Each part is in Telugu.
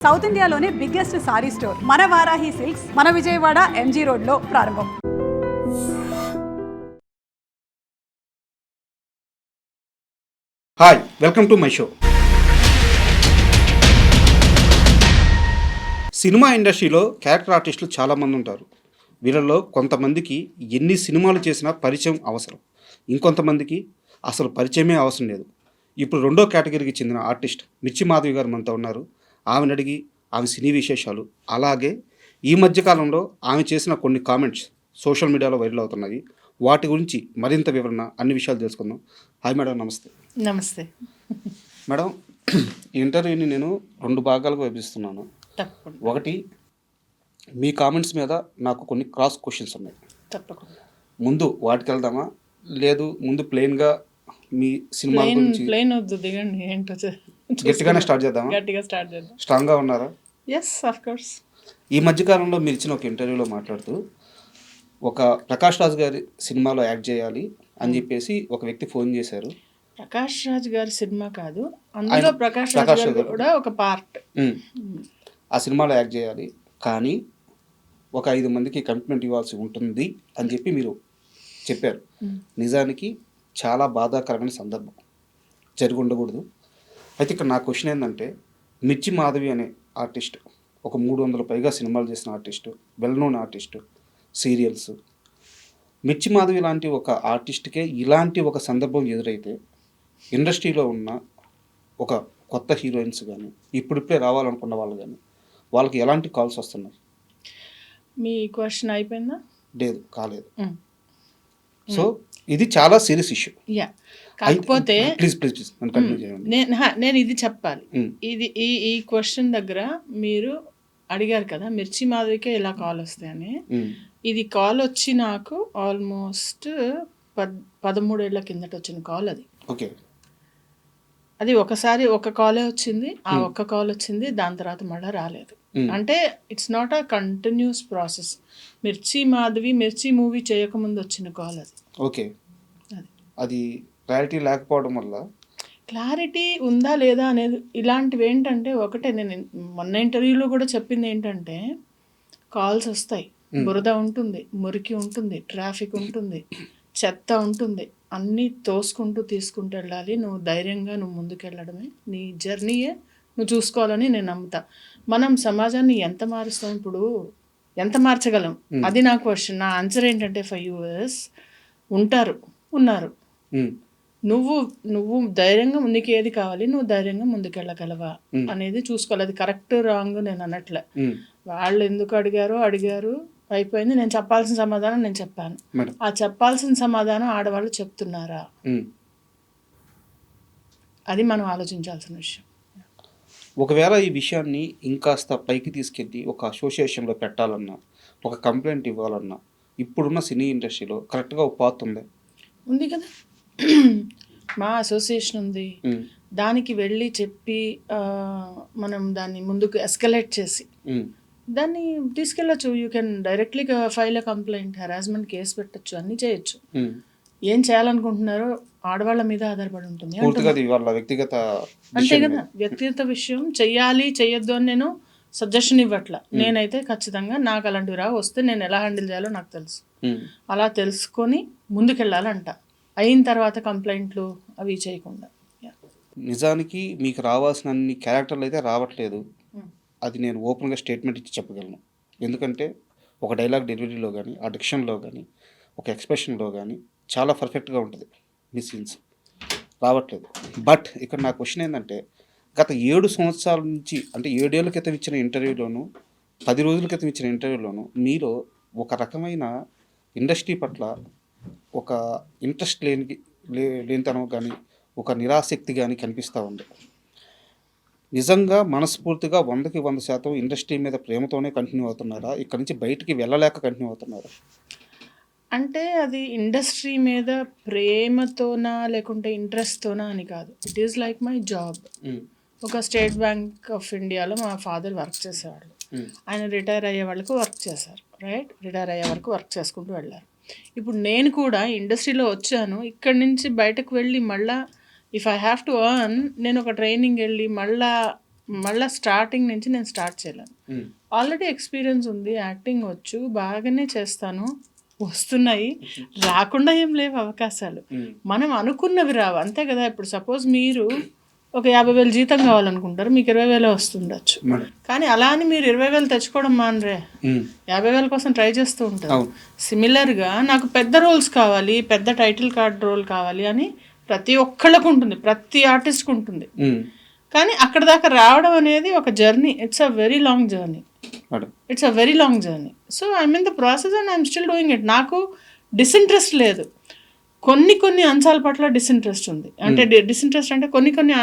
సౌత్ ఇండియాలోనే బిగ్గెస్ట్ సారీ స్టోర్ మన వారాహి సిల్క్స్ మన విజయవాడ ఎంజీ రోడ్లో ప్రారంభం. Hi, welcome to my show. Cinema ఇండస్ట్రీలో క్యారెక్టర్ ఆర్టిస్టులు చాలామంది ఉంటారు. వీళ్ళలో కొంతమందికి ఎన్ని సినిమాలు చేసినా పరిచయం అవసరం, ఇంకొంతమందికి అసలు పరిచయమే అవసరం లేదు. ఇప్పుడు రెండో కేటగిరీకి చెందిన ఆర్టిస్ట్ మిర్చి మాధవి గారు మనతో ఉన్నారు. ఆమెను అడిగి ఆమె సినీ విశేషాలు, అలాగే ఈ మధ్యకాలంలో ఆమె చేసిన కొన్ని కామెంట్స్ సోషల్ మీడియాలో వైరల్ అవుతున్నాయి, వాటి గురించి మరింత వివరణ, అన్ని విషయాలు తెలుసుకుందాం. హాయ్ మేడం, నమస్తే. నమస్తే మేడం, ఈ ఇంటర్వ్యూని నేను 2 భాగాలుగా విభజిస్తున్నాను. తప్పకుండా ఒకటి, మీ కామెంట్స్ మీద నాకు కొన్ని క్రాస్ క్వశ్చన్స్ ఉన్నాయి. తప్పకుండా ముందు వాటికి వెళ్దామా, లేదు ముందు ప్లెయిన్గా మీ సినిమా గురించి ప్లేన్ వద్దు, దిగండి. ఏంటో గట్టిగానే స్టార్ట్ చేద్దామా? గట్టిగా స్టార్ట్ చేద్దాం. స్ట్రాంగ్గా ఉన్నారా? Yes, of course. ఈ మధ్యకాలంలో మీరు ఇచ్చిన ఒక ఇంటర్వ్యూలో మాట్లాడుతూ ఒక ప్రకాష్ రాజ్ గారి సినిమాలో యాక్ట్ చేయాలి అని చెప్పేసి ఒక వ్యక్తి ఫోన్ చేశారు. ప్రకాష్ రాజ్ గారి సినిమా కాదు, అందులో ప్రకాష్ రాజ్ గారు కూడా ఒక పార్ట్. ఆ సినిమాలో యాక్ట్ చేయాలి, కానీ ఒక 5 మందికి కమిట్మెంట్ ఇవ్వాల్సి ఉంటుంది అని చెప్పి మీరు చెప్పారు. నిజానికి చాలా బాధాకరమైన సందర్భం, జరిగి ఉండకూడదు. అయితే ఇక్కడ నా క్వశ్చన్ ఏంటంటే, మిర్చి మాధవి అనే ఆర్టిస్ట్ ఒక 300 పైగా సినిమాలు చేసిన artist, well known artist, serials. మిర్చి మాధవి లాంటి ఒక ఆర్టిస్ట్కే ఇలాంటి ఒక సందర్భం ఎదురైతే ఇండస్ట్రీలో ఉన్న ఒక కొత్త హీరోయిన్స్ కానీ, ఇప్పుడిప్పుడే రావాలనుకున్న వాళ్ళు కానీ, వాళ్ళకి ఎలాంటి కాల్స్ వస్తున్నాయి? మీ క్వశ్చన్ అయిపోయిందా? లేదు, కాలేదు. సో ఇది చాలా సీరియస్ ఇష్యూ. యా, కాకపోతే ప్లీజ్ నన్ను కంటిన్యూ చేయండి. నేను ఇది చెప్పాలి. ఇది ఈ క్వశ్చన్ దగ్గర మీరు అడిగారు కదా, మిర్చి మాధవికే ఇలా కాల్ వస్తాయని. ఇది కాల్ వచ్చి నాకు ఆల్మోస్ట్ 13 ఏళ్ల కిందట వచ్చిన కాల్ అది. ఓకే. అది ఒకసారి ఒక కాలే వచ్చింది, ఆ ఒక్క కాల్ వచ్చింది, దాని తర్వాత మళ్ళీ రాలేదు. అంటే it's not a continuous process. మిర్చి మాధవి మిర్చి మూవీ చేయకముందు వచ్చిన కాల్ అది. ఓకే. అది క్లారిటీ లేకపోవడం వల్ల, క్లారిటీ ఉందా లేదా అనేది, ఇలాంటివి ఏంటంటే, ఒకటే నేను మొన్న ఇంటర్వ్యూలో కూడా చెప్పింది ఏంటంటే, కాల్స్ వస్తాయి, బురద ఉంటుంది, మురికి ఉంటుంది, ట్రాఫిక్ ఉంటుంది, చెత్త ఉంటుంది, అన్నీ తోసుకుంటూ తీసుకుంటూ వెళ్ళాలి. నువ్వు ధైర్యంగా నువ్వు ముందుకెళ్ళడమే నీ జర్నీయే నువ్వు చూసుకోవాలని నేను నమ్ముతా. మనం సమాజాన్ని ఎంత మారుస్తాం, ఇప్పుడు ఎంత మార్చగలం, అది నా క్వశ్చన్. నా ఆన్సర్ ఏంటంటే 5 years ఉన్నారు. నువ్వు ధైర్యంగా నీకు ఏది కావాలి, నువ్వు ధైర్యంగా ముందుకెళ్ళగలవా అనేది చూసుకోవాలి. అది కరెక్ట్ రాంగ్ నేను అన్నట్లే. వాళ్ళు ఎందుకు అడిగారు అయిపోయింది. నేను చెప్పాల్సిన సమాధానం నేను చెప్పాను. ఆ చెప్పాల్సిన సమాధానం ఆడవాళ్ళు చెప్తున్నారా, అది మనం ఆలోచించాల్సిన విషయం. ఒకవేళ ఈ విషయాన్ని ఇంకాస్త పైకి తీసుకెళ్ళి ఒక అసోసియేషన్లో పెట్టాలన్నా, ఒక కంప్లైంట్ ఇవ్వాలన్నా, ఇప్పుడున్న సినీ ఇండస్ట్రీలో కరెక్ట్గా ఒక పాత్ ఉంది కదా, మా అసోసియేషన్ ఉంది. దానికి వెళ్ళి చెప్పి మనం దాన్ని ముందుకు ఎస్కలేట్ చేసి దాన్ని తీసుకెళ్ళచ్చు. You can directly file a complaint, harassment case పెట్టచ్చు, అన్నీ చేయొచ్చు. ఏం చేయాలనుకుంటున్నారో ఆడవాళ్ళ మీద ఆధారపడి ఉంటుంది. అంతే కదా, వ్యక్తిగత విషయం. చెయ్యాలి చెయ్యొద్దు అని నేను సజెషన్ ఇవ్వట్లా. నేనైతే ఖచ్చితంగా నాకు అలాంటివి వస్తే నేను ఎలా హ్యాండిల్ చేయాలో నాకు తెలుసు. అలా తెలుసుకొని ముందుకెళ్ళాలంట. అయిన తర్వాత కంప్లైంట్లు అవి చేయకుండా. నిజానికి మీకు రావాల్సిన అన్ని క్యారెక్టర్లు అయితే రావట్లేదు, అది నేను ఓపెన్గా స్టేట్మెంట్ ఇచ్చి చెప్పగలను. ఎందుకంటే ఒక డైలాగ్ డెలివరీలో కానీ, ఆ డిక్షన్లో కానీ, ఒక ఎక్స్ప్రెషన్లో కానీ చాలా పర్ఫెక్ట్గా ఉంటుంది. మీ సీన్స్ రావట్లేదు. బట్ ఇక్కడ నా క్వశ్చన్ ఏంటంటే, గత 7 సంవత్సరాల నుంచి, అంటే 7 ఏళ్ళ క్రితం ఇచ్చిన ఇంటర్వ్యూలోను, 10 రోజుల క్రితం ఇచ్చిన ఇంటర్వ్యూలోను మీలో ఒక రకమైన ఇండస్ట్రీ పట్ల ఒక ఇంట్రెస్ట్ లేనితనం కానీ, ఒక నిరాసక్తి కానీ కనిపిస్తూ ఉంది. నిజంగా మనస్ఫూర్తిగా 100కి 100% ఇండస్ట్రీ మీద ప్రేమతోనే కంటిన్యూ అవుతున్నారా, ఇక్కడ నుంచి బయటికి వెళ్ళలేక కంటిన్యూ అవుతున్నారా? అంటే అది ఇండస్ట్రీ మీద ప్రేమతోనా లేకుంటే ఇంట్రెస్ట్తోనా అని కాదు. It is like my job. ఒక స్టేట్ బ్యాంక్ ఆఫ్ ఇండియాలో మా ఫాదర్ వర్క్ చేసేవాళ్ళు. ఆయన రిటైర్ అయ్యే వాళ్ళకు వర్క్ చేశారు, రైట్. రిటైర్ అయ్యే వరకు వర్క్ చేసుకుంటూ వెళ్ళారు. ఇప్పుడు నేను కూడా ఇండస్ట్రీలో వచ్చాను. ఇక్కడి నుంచి బయటకు వెళ్ళి మళ్ళీ if I have to earn, నేను ఒక ట్రైనింగ్ వెళ్ళి మళ్ళీ మళ్ళీ స్టార్టింగ్ నుంచి నేను స్టార్ట్ చేయలేను. ఆల్రెడీ ఎక్స్పీరియన్స్ ఉంది, యాక్టింగ్ వచ్చు, బాగానే చేస్తాను, వస్తున్నాయి, రాకుండా ఏం లేవు అవకాశాలు. మనం అనుకున్నవి రావు, అంతే కదా. ఇప్పుడు సపోజ్ మీరు ఒక 50,000 జీతం కావాలనుకుంటారు, మీకు 20,000 వస్తుండొచ్చు. కానీ అలా అని మీరు 20,000 తెచ్చుకోవడం మానరే, 50,000 కోసం ట్రై చేస్తూ ఉంటారు. సిమిలర్గా నాకు పెద్ద రోల్స్ కావాలి, పెద్ద టైటిల్ కార్డ్ రోల్ కావాలి అని ప్రతి ఒక్కళ్ళకు ఉంటుంది, ప్రతి ఆర్టిస్ట్కి ఉంటుంది. కానీ అక్కడ దాకా రావడం అనేది ఒక journey. It's a very long journey. So I'm in the process and I'm still doing it. నాకు డిసింట్రెస్ట్ లేదు. కొన్ని అంశాల పట్ల డిసింట్రెస్ట్ ఉంది. అంటే డిసింట్రెస్ట్ అంటే కొన్ని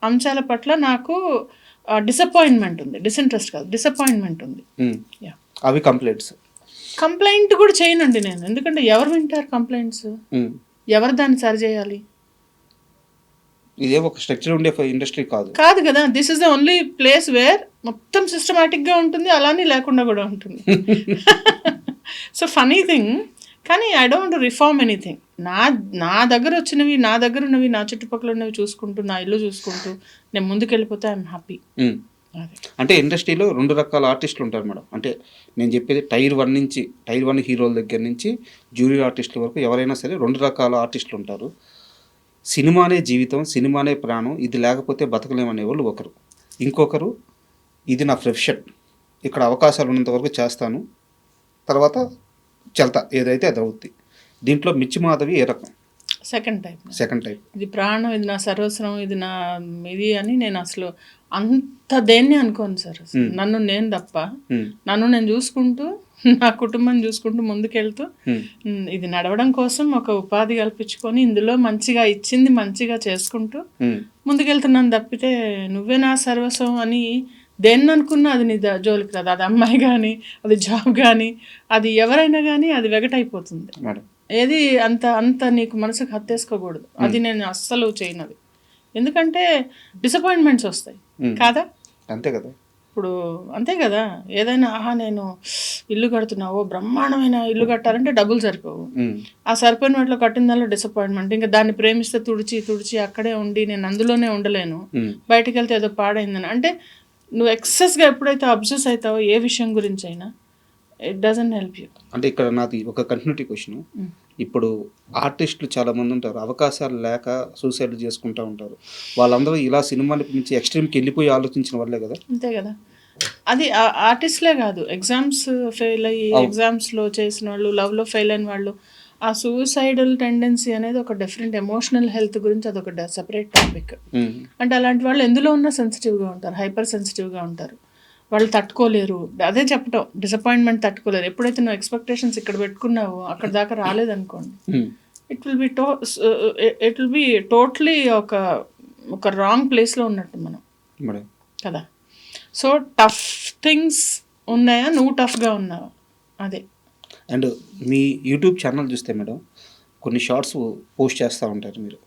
అంశాల పట్ల నాకు డిసప్పాయింట్మెంట్ ఉంది. డిసింట్రెస్ట్ కాదు, డిసప్పాయింట్మెంట్ ఉంది. అవి కంప్లైంట్ కూడా చేయనండి నేను, ఎందుకంటే ఎవరు వింటారు కంప్లైంట్స్, ఎవరు దాన్ని సరి చేయాలి? ఇదే ఒక స్ట్రక్చర్ ఉండే ఇండస్ట్రీ కాదు కదా. This is the only place where మొత్తం సిస్టమేటిక్గా ఉంటుంది, అలానే లేకుండా కూడా ఉంటుంది. సో ఫనీ థింగ్, కానీ ఐ డోంట్ రిఫార్మ్ ఎనీథింగ్. నా దగ్గర వచ్చినవి, నా దగ్గర ఉన్నవి, నా చుట్టుపక్కల ఉన్నవి చూసుకుంటూ, నా ఇల్లు చూసుకుంటూ నేను ముందుకెళ్ళిపోతే ఐఎమ్ హ్యాపీ. అంటే ఇండస్ట్రీలో 2 రకాల ఆర్టిస్టులు ఉంటారు మేడం. అంటే నేను చెప్పేది టైర్ 1 హీరోల దగ్గర నుంచి జూనియర్ ఆర్టిస్టుల వరకు ఎవరైనా సరే 2 రకాల ఆర్టిస్టులు ఉంటారు. సినిమానే జీవితం, సినిమానే ప్రాణం, ఇది లేకపోతే బతకలేమనే వాళ్ళు ఒకరు. ఇంకొకరు ఇది నా ప్రొఫెషన్, ఇక్కడ అవకాశాలు ఉన్నంత వరకు చేస్తాను, తర్వాత చల్తా, ఏదైతే అది అవుద్ది. దీంట్లో మిర్చి మాధవి ఏ రకం? Second type. ఇది ప్రాణం, ఇది నా సర్వస్వం, ఇది నా ఇది అని నేను అసలు అంత దేన్ని అనుకోను సార్. నన్ను నేను తప్ప, నన్ను నేను చూసుకుంటూ, నా కుటుంబం చూసుకుంటూ ముందుకెళ్తూ, ఇది నడవడం కోసం ఒక ఉపాధి కల్పించుకొని ఇందులో మంచిగా ఇచ్చింది మంచిగా చేసుకుంటూ ముందుకెళ్తున్నాను తప్పితే నువ్వే నా సర్వస్వం అని దేన్ని అనుకున్నా అది నీ జోలికి రాదు. అది అమ్మాయి కానీ, అది జాబ్ కానీ, అది ఎవరైనా కానీ అది వెగటైపోతుంది. ఏది అంత నీకు మనసుకు హత్తేసుకోకూడదు. అది నేను అస్సలు చేయనది. ఎందుకంటే డిసప్పాయింట్మెంట్స్ వస్తాయి కాదా? అంతే కదా. ఇప్పుడు అంతే కదా. ఏదైనా నేను ఇల్లు కడుతున్నా, బ్రహ్మాండమైన ఇల్లు కట్టాలంటే డబ్బులు సరిపోవు. ఆ సరిపోయిన వాటిలో కట్టిన దానిలో డిసప్పాయింట్మెంట్. ఇంకా దాన్ని ప్రేమిస్తే తుడిచి అక్కడే ఉండి నేను అందులోనే ఉండలేను, బయటకు వెళ్తే ఏదో పాడైందని. అంటే నువ్వు ఎక్సెస్గా ఎప్పుడైతే అబ్జెస్ అవుతావో ఏ విషయం గురించి అయినా, ఇట్ డజంట్ హెల్ప్ యూ. అంటే ఇక్కడ నాది ఒక కంటిన్యూటీ క్వశ్చన్. ఇప్పుడు ఆర్టిస్టులు చాలామంది ఉంటారు, అవకాశాలు లేక సూసైడ్ చేసుకుంటూ ఉంటారు. వాళ్ళందరూ ఇలా సినిమాని నుంచి ఎక్స్ట్రీమ్కి వెళ్ళిపోయి ఆలోచించిన వాళ్ళే కదా. అంతే కదా. అది ఆర్టిస్ట్లే కాదు, ఎగ్జామ్స్ ఫెయిల్ అయ్యి ఎగ్జామ్స్లో చేసిన వాళ్ళు, లవ్లో ఫెయిల్ అయిన వాళ్ళు, ఆ సూసైడల్ టెండెన్సీ అనేది ఒక డిఫరెంట్ ఎమోషనల్ హెల్త్ గురించి అదొక సెపరేట్ టాపిక్. అంటే అలాంటి వాళ్ళు ఎందులో ఉన్నా సెన్సిటివ్గా ఉంటారు, హైపర్ సెన్సిటివ్గా ఉంటారు. వాళ్ళు తట్టుకోలేరు. అదే చెప్పటం, డిసప్పాయింట్మెంట్ తట్టుకోలేరు. ఎప్పుడైతే నువ్వు ఎక్స్పెక్టేషన్స్ ఇక్కడ పెట్టుకున్నావో అక్కడ దాకా రాలేదనుకోండి, ఇట్ విల్ బి టోటలీ ఒక రాంగ్ ప్లేస్లో ఉన్నట్టు మనం కదా. సో టఫ్ థింగ్స్ ఉన్నాయా, నువ్వు టఫ్గా ఉన్నావా, అదే. అండ్ మీ యూట్యూబ్ ఛానల్ చూస్తే మేడం కొన్ని షార్ట్స్ పోస్ట్ చేస్తూ ఉంటారు మీరు,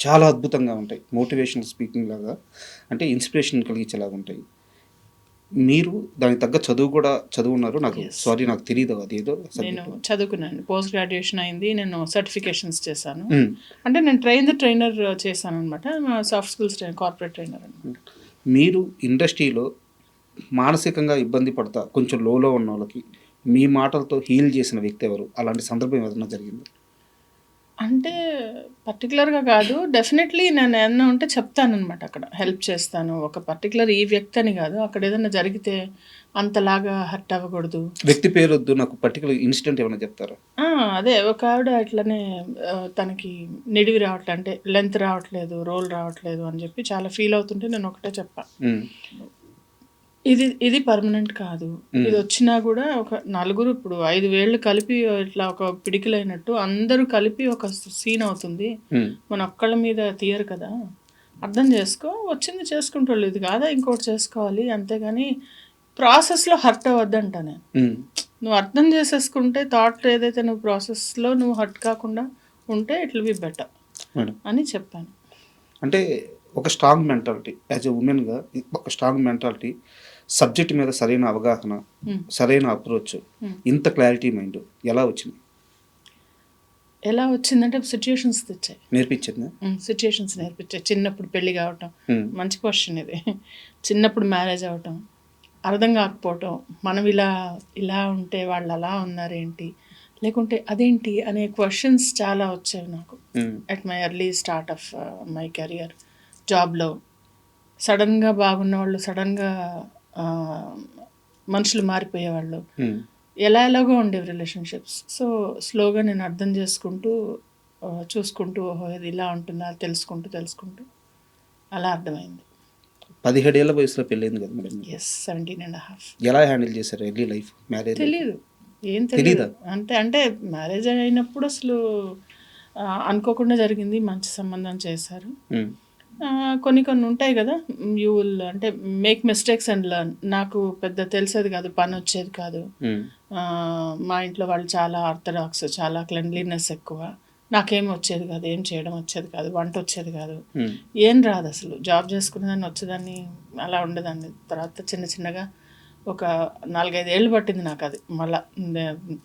చాలా అద్భుతంగా ఉంటాయి, మోటివేషనల్ స్పీకింగ్ లాగా, అంటే ఇన్స్పిరేషన్ కలిగించేలాగా ఉంటాయి. మీరు దానికి తగ్గ చదువున్నారు. నాకు తెలియదు అది ఏదో. నేను చదువుకున్నాను, పోస్ట్ గ్రాడ్యుయేషన్ అయింది, నేను సర్టిఫికేషన్స్ చేశాను. అంటే నేను ట్రైనర్ చేశాను అనమాట, సాఫ్ట్ స్కిల్స్ కార్పొరేట్ ట్రైనర్ అనమాట. మీరు ఇండస్ట్రీలో మానసికంగా ఇబ్బంది పడతా కొంచెం లోలో ఉన్న వాళ్ళకి మీ మాటలతో హీల్ చేసిన వ్యక్తి ఎవరు? అలాంటి సందర్భం ఏదైనా జరిగింది? అంటే పర్టికులర్గా కాదు, డెఫినెట్లీ నేను ఏమన్నా ఉంటే చెప్తానమాట, అక్కడ హెల్ప్ చేస్తాను. ఒక పర్టికులర్ ఈ వ్యక్తి అని కాదు, అక్కడ ఏదైనా జరిగితే అంతలాగా హర్ట్ అవ్వకూడదు. వ్యక్తి పేరు వద్దు, నాకు పర్టికులర్ ఇన్సిడెంట్ ఏమైనా చెప్తారా? అదే ఒక ఆవిడ ఇట్లనే తనకి నిడివి రావట్లేదు, అంటే లెంత్ రావట్లేదు, రోల్ రావట్లేదు అని చెప్పి చాలా ఫీల్ అవుతుంటే నేను ఒకటే చెప్పా, ఇది పర్మనెంట్ కాదు, ఇది వచ్చినా కూడా ఒక నలుగురు, ఇప్పుడు 5 వేళ్ళు కలిపి ఇట్లా ఒక పిడికిలైనట్టు అందరూ కలిపి ఒక సీన్ అవుతుంది, మన ఒక్కళ్ళ మీద తీయరు కదా, అర్థం చేసుకో, వచ్చింది చేసుకుంటాడు, ఇది కాదా ఇంకోటి చేసుకోవాలి, అంతేగాని ప్రాసెస్లో హర్ట్ అవ్వద్దంట నేను. నువ్వు అర్థం చేసేసుకుంటే థాట్ ఏదైతే నువ్వు ప్రాసెస్లో నువ్వు హర్ట్ కాకుండా ఉంటే ఇట్ విల్ బి బెటర్ అని చెప్పాను. అంటే ఒక స్ట్రాంగ్ మెంటాలిటీ, యాజ్ ఎ ఉమెన్గా ఒక స్ట్రాంగ్ మెంటాలిటీ, సబ్జెక్ట్ మీద సరైన అవగాహన, సరైన అప్రోచ్, ఇంత క్లారిటీ మైండ్ ఎలా వచ్చింది? ఎలా వచ్చిందంటే సిచ్యుయేషన్స్ తెచ్చాయి, నేర్పించిందా? సిచ్యుయేషన్స్ నేర్పించాయి. చిన్నప్పుడు పెళ్లి కావటం, ఉమ్, మంచి క్వశ్చన్ ఇది. చిన్నప్పుడు మ్యారేజ్ అవటం, అర్థం కాకపోవటం, మనం ఇలా ఇలా ఉంటే వాళ్ళు అలా ఉన్నారేంటి, లేకుంటే అదేంటి అనే క్వశ్చన్స్ చాలా వచ్చేవి నాకు um, at my early start of my career. జాబ్లో సడన్గా బాగున్న వాళ్ళు సడన్గా మనుషులు మారిపోయేవాళ్ళు, ఉమ్. ఎలాగో ఉండేవి రిలేషన్షిప్స్. సో స్లోగా నేను అర్థం చేసుకుంటూ చూసుకుంటూ, ఓహో ఇది ఇలా ఉంటుందా తెలుసుకుంటూ అలా అర్థమైంది. 17 ఏళ్ల వయసులో పెళ్ళైంది కదా మేడం. 17.5. ఎలా హ్యాండిల్ చేశారు ఎర్లీ లైఫ్, మ్యారేజ్? తెలీదు, ఏం తెలియదు. అంటే మ్యారేజ్ అయినప్పుడు అసలు అనుకోకుండా జరిగింది, మంచి సంబంధం చేశారు. కొన్ని ఉంటాయి కదా, యూ విల్ అంటే మేక్ మిస్టేక్స్ అండ్ లెర్న్. నాకు పెద్ద తెలిసేది కాదు, పని వచ్చేది కాదు. మా ఇంట్లో వాళ్ళు చాలా ఆర్థడాక్స్, చాలా క్లెన్లీనెస్ ఎక్కువ. నాకేం వచ్చేది కాదు, ఏం చేయడం వచ్చేది కాదు, వంట వచ్చేది కాదు, ఏం రాదు అసలు. జాబ్ చేసుకునేదాన్ని, వచ్చేదాన్ని, అలా ఉండేదాన్ని. తర్వాత చిన్నగా ఒక 4-5 ఏళ్ళు పట్టింది నాకు అది మళ్ళా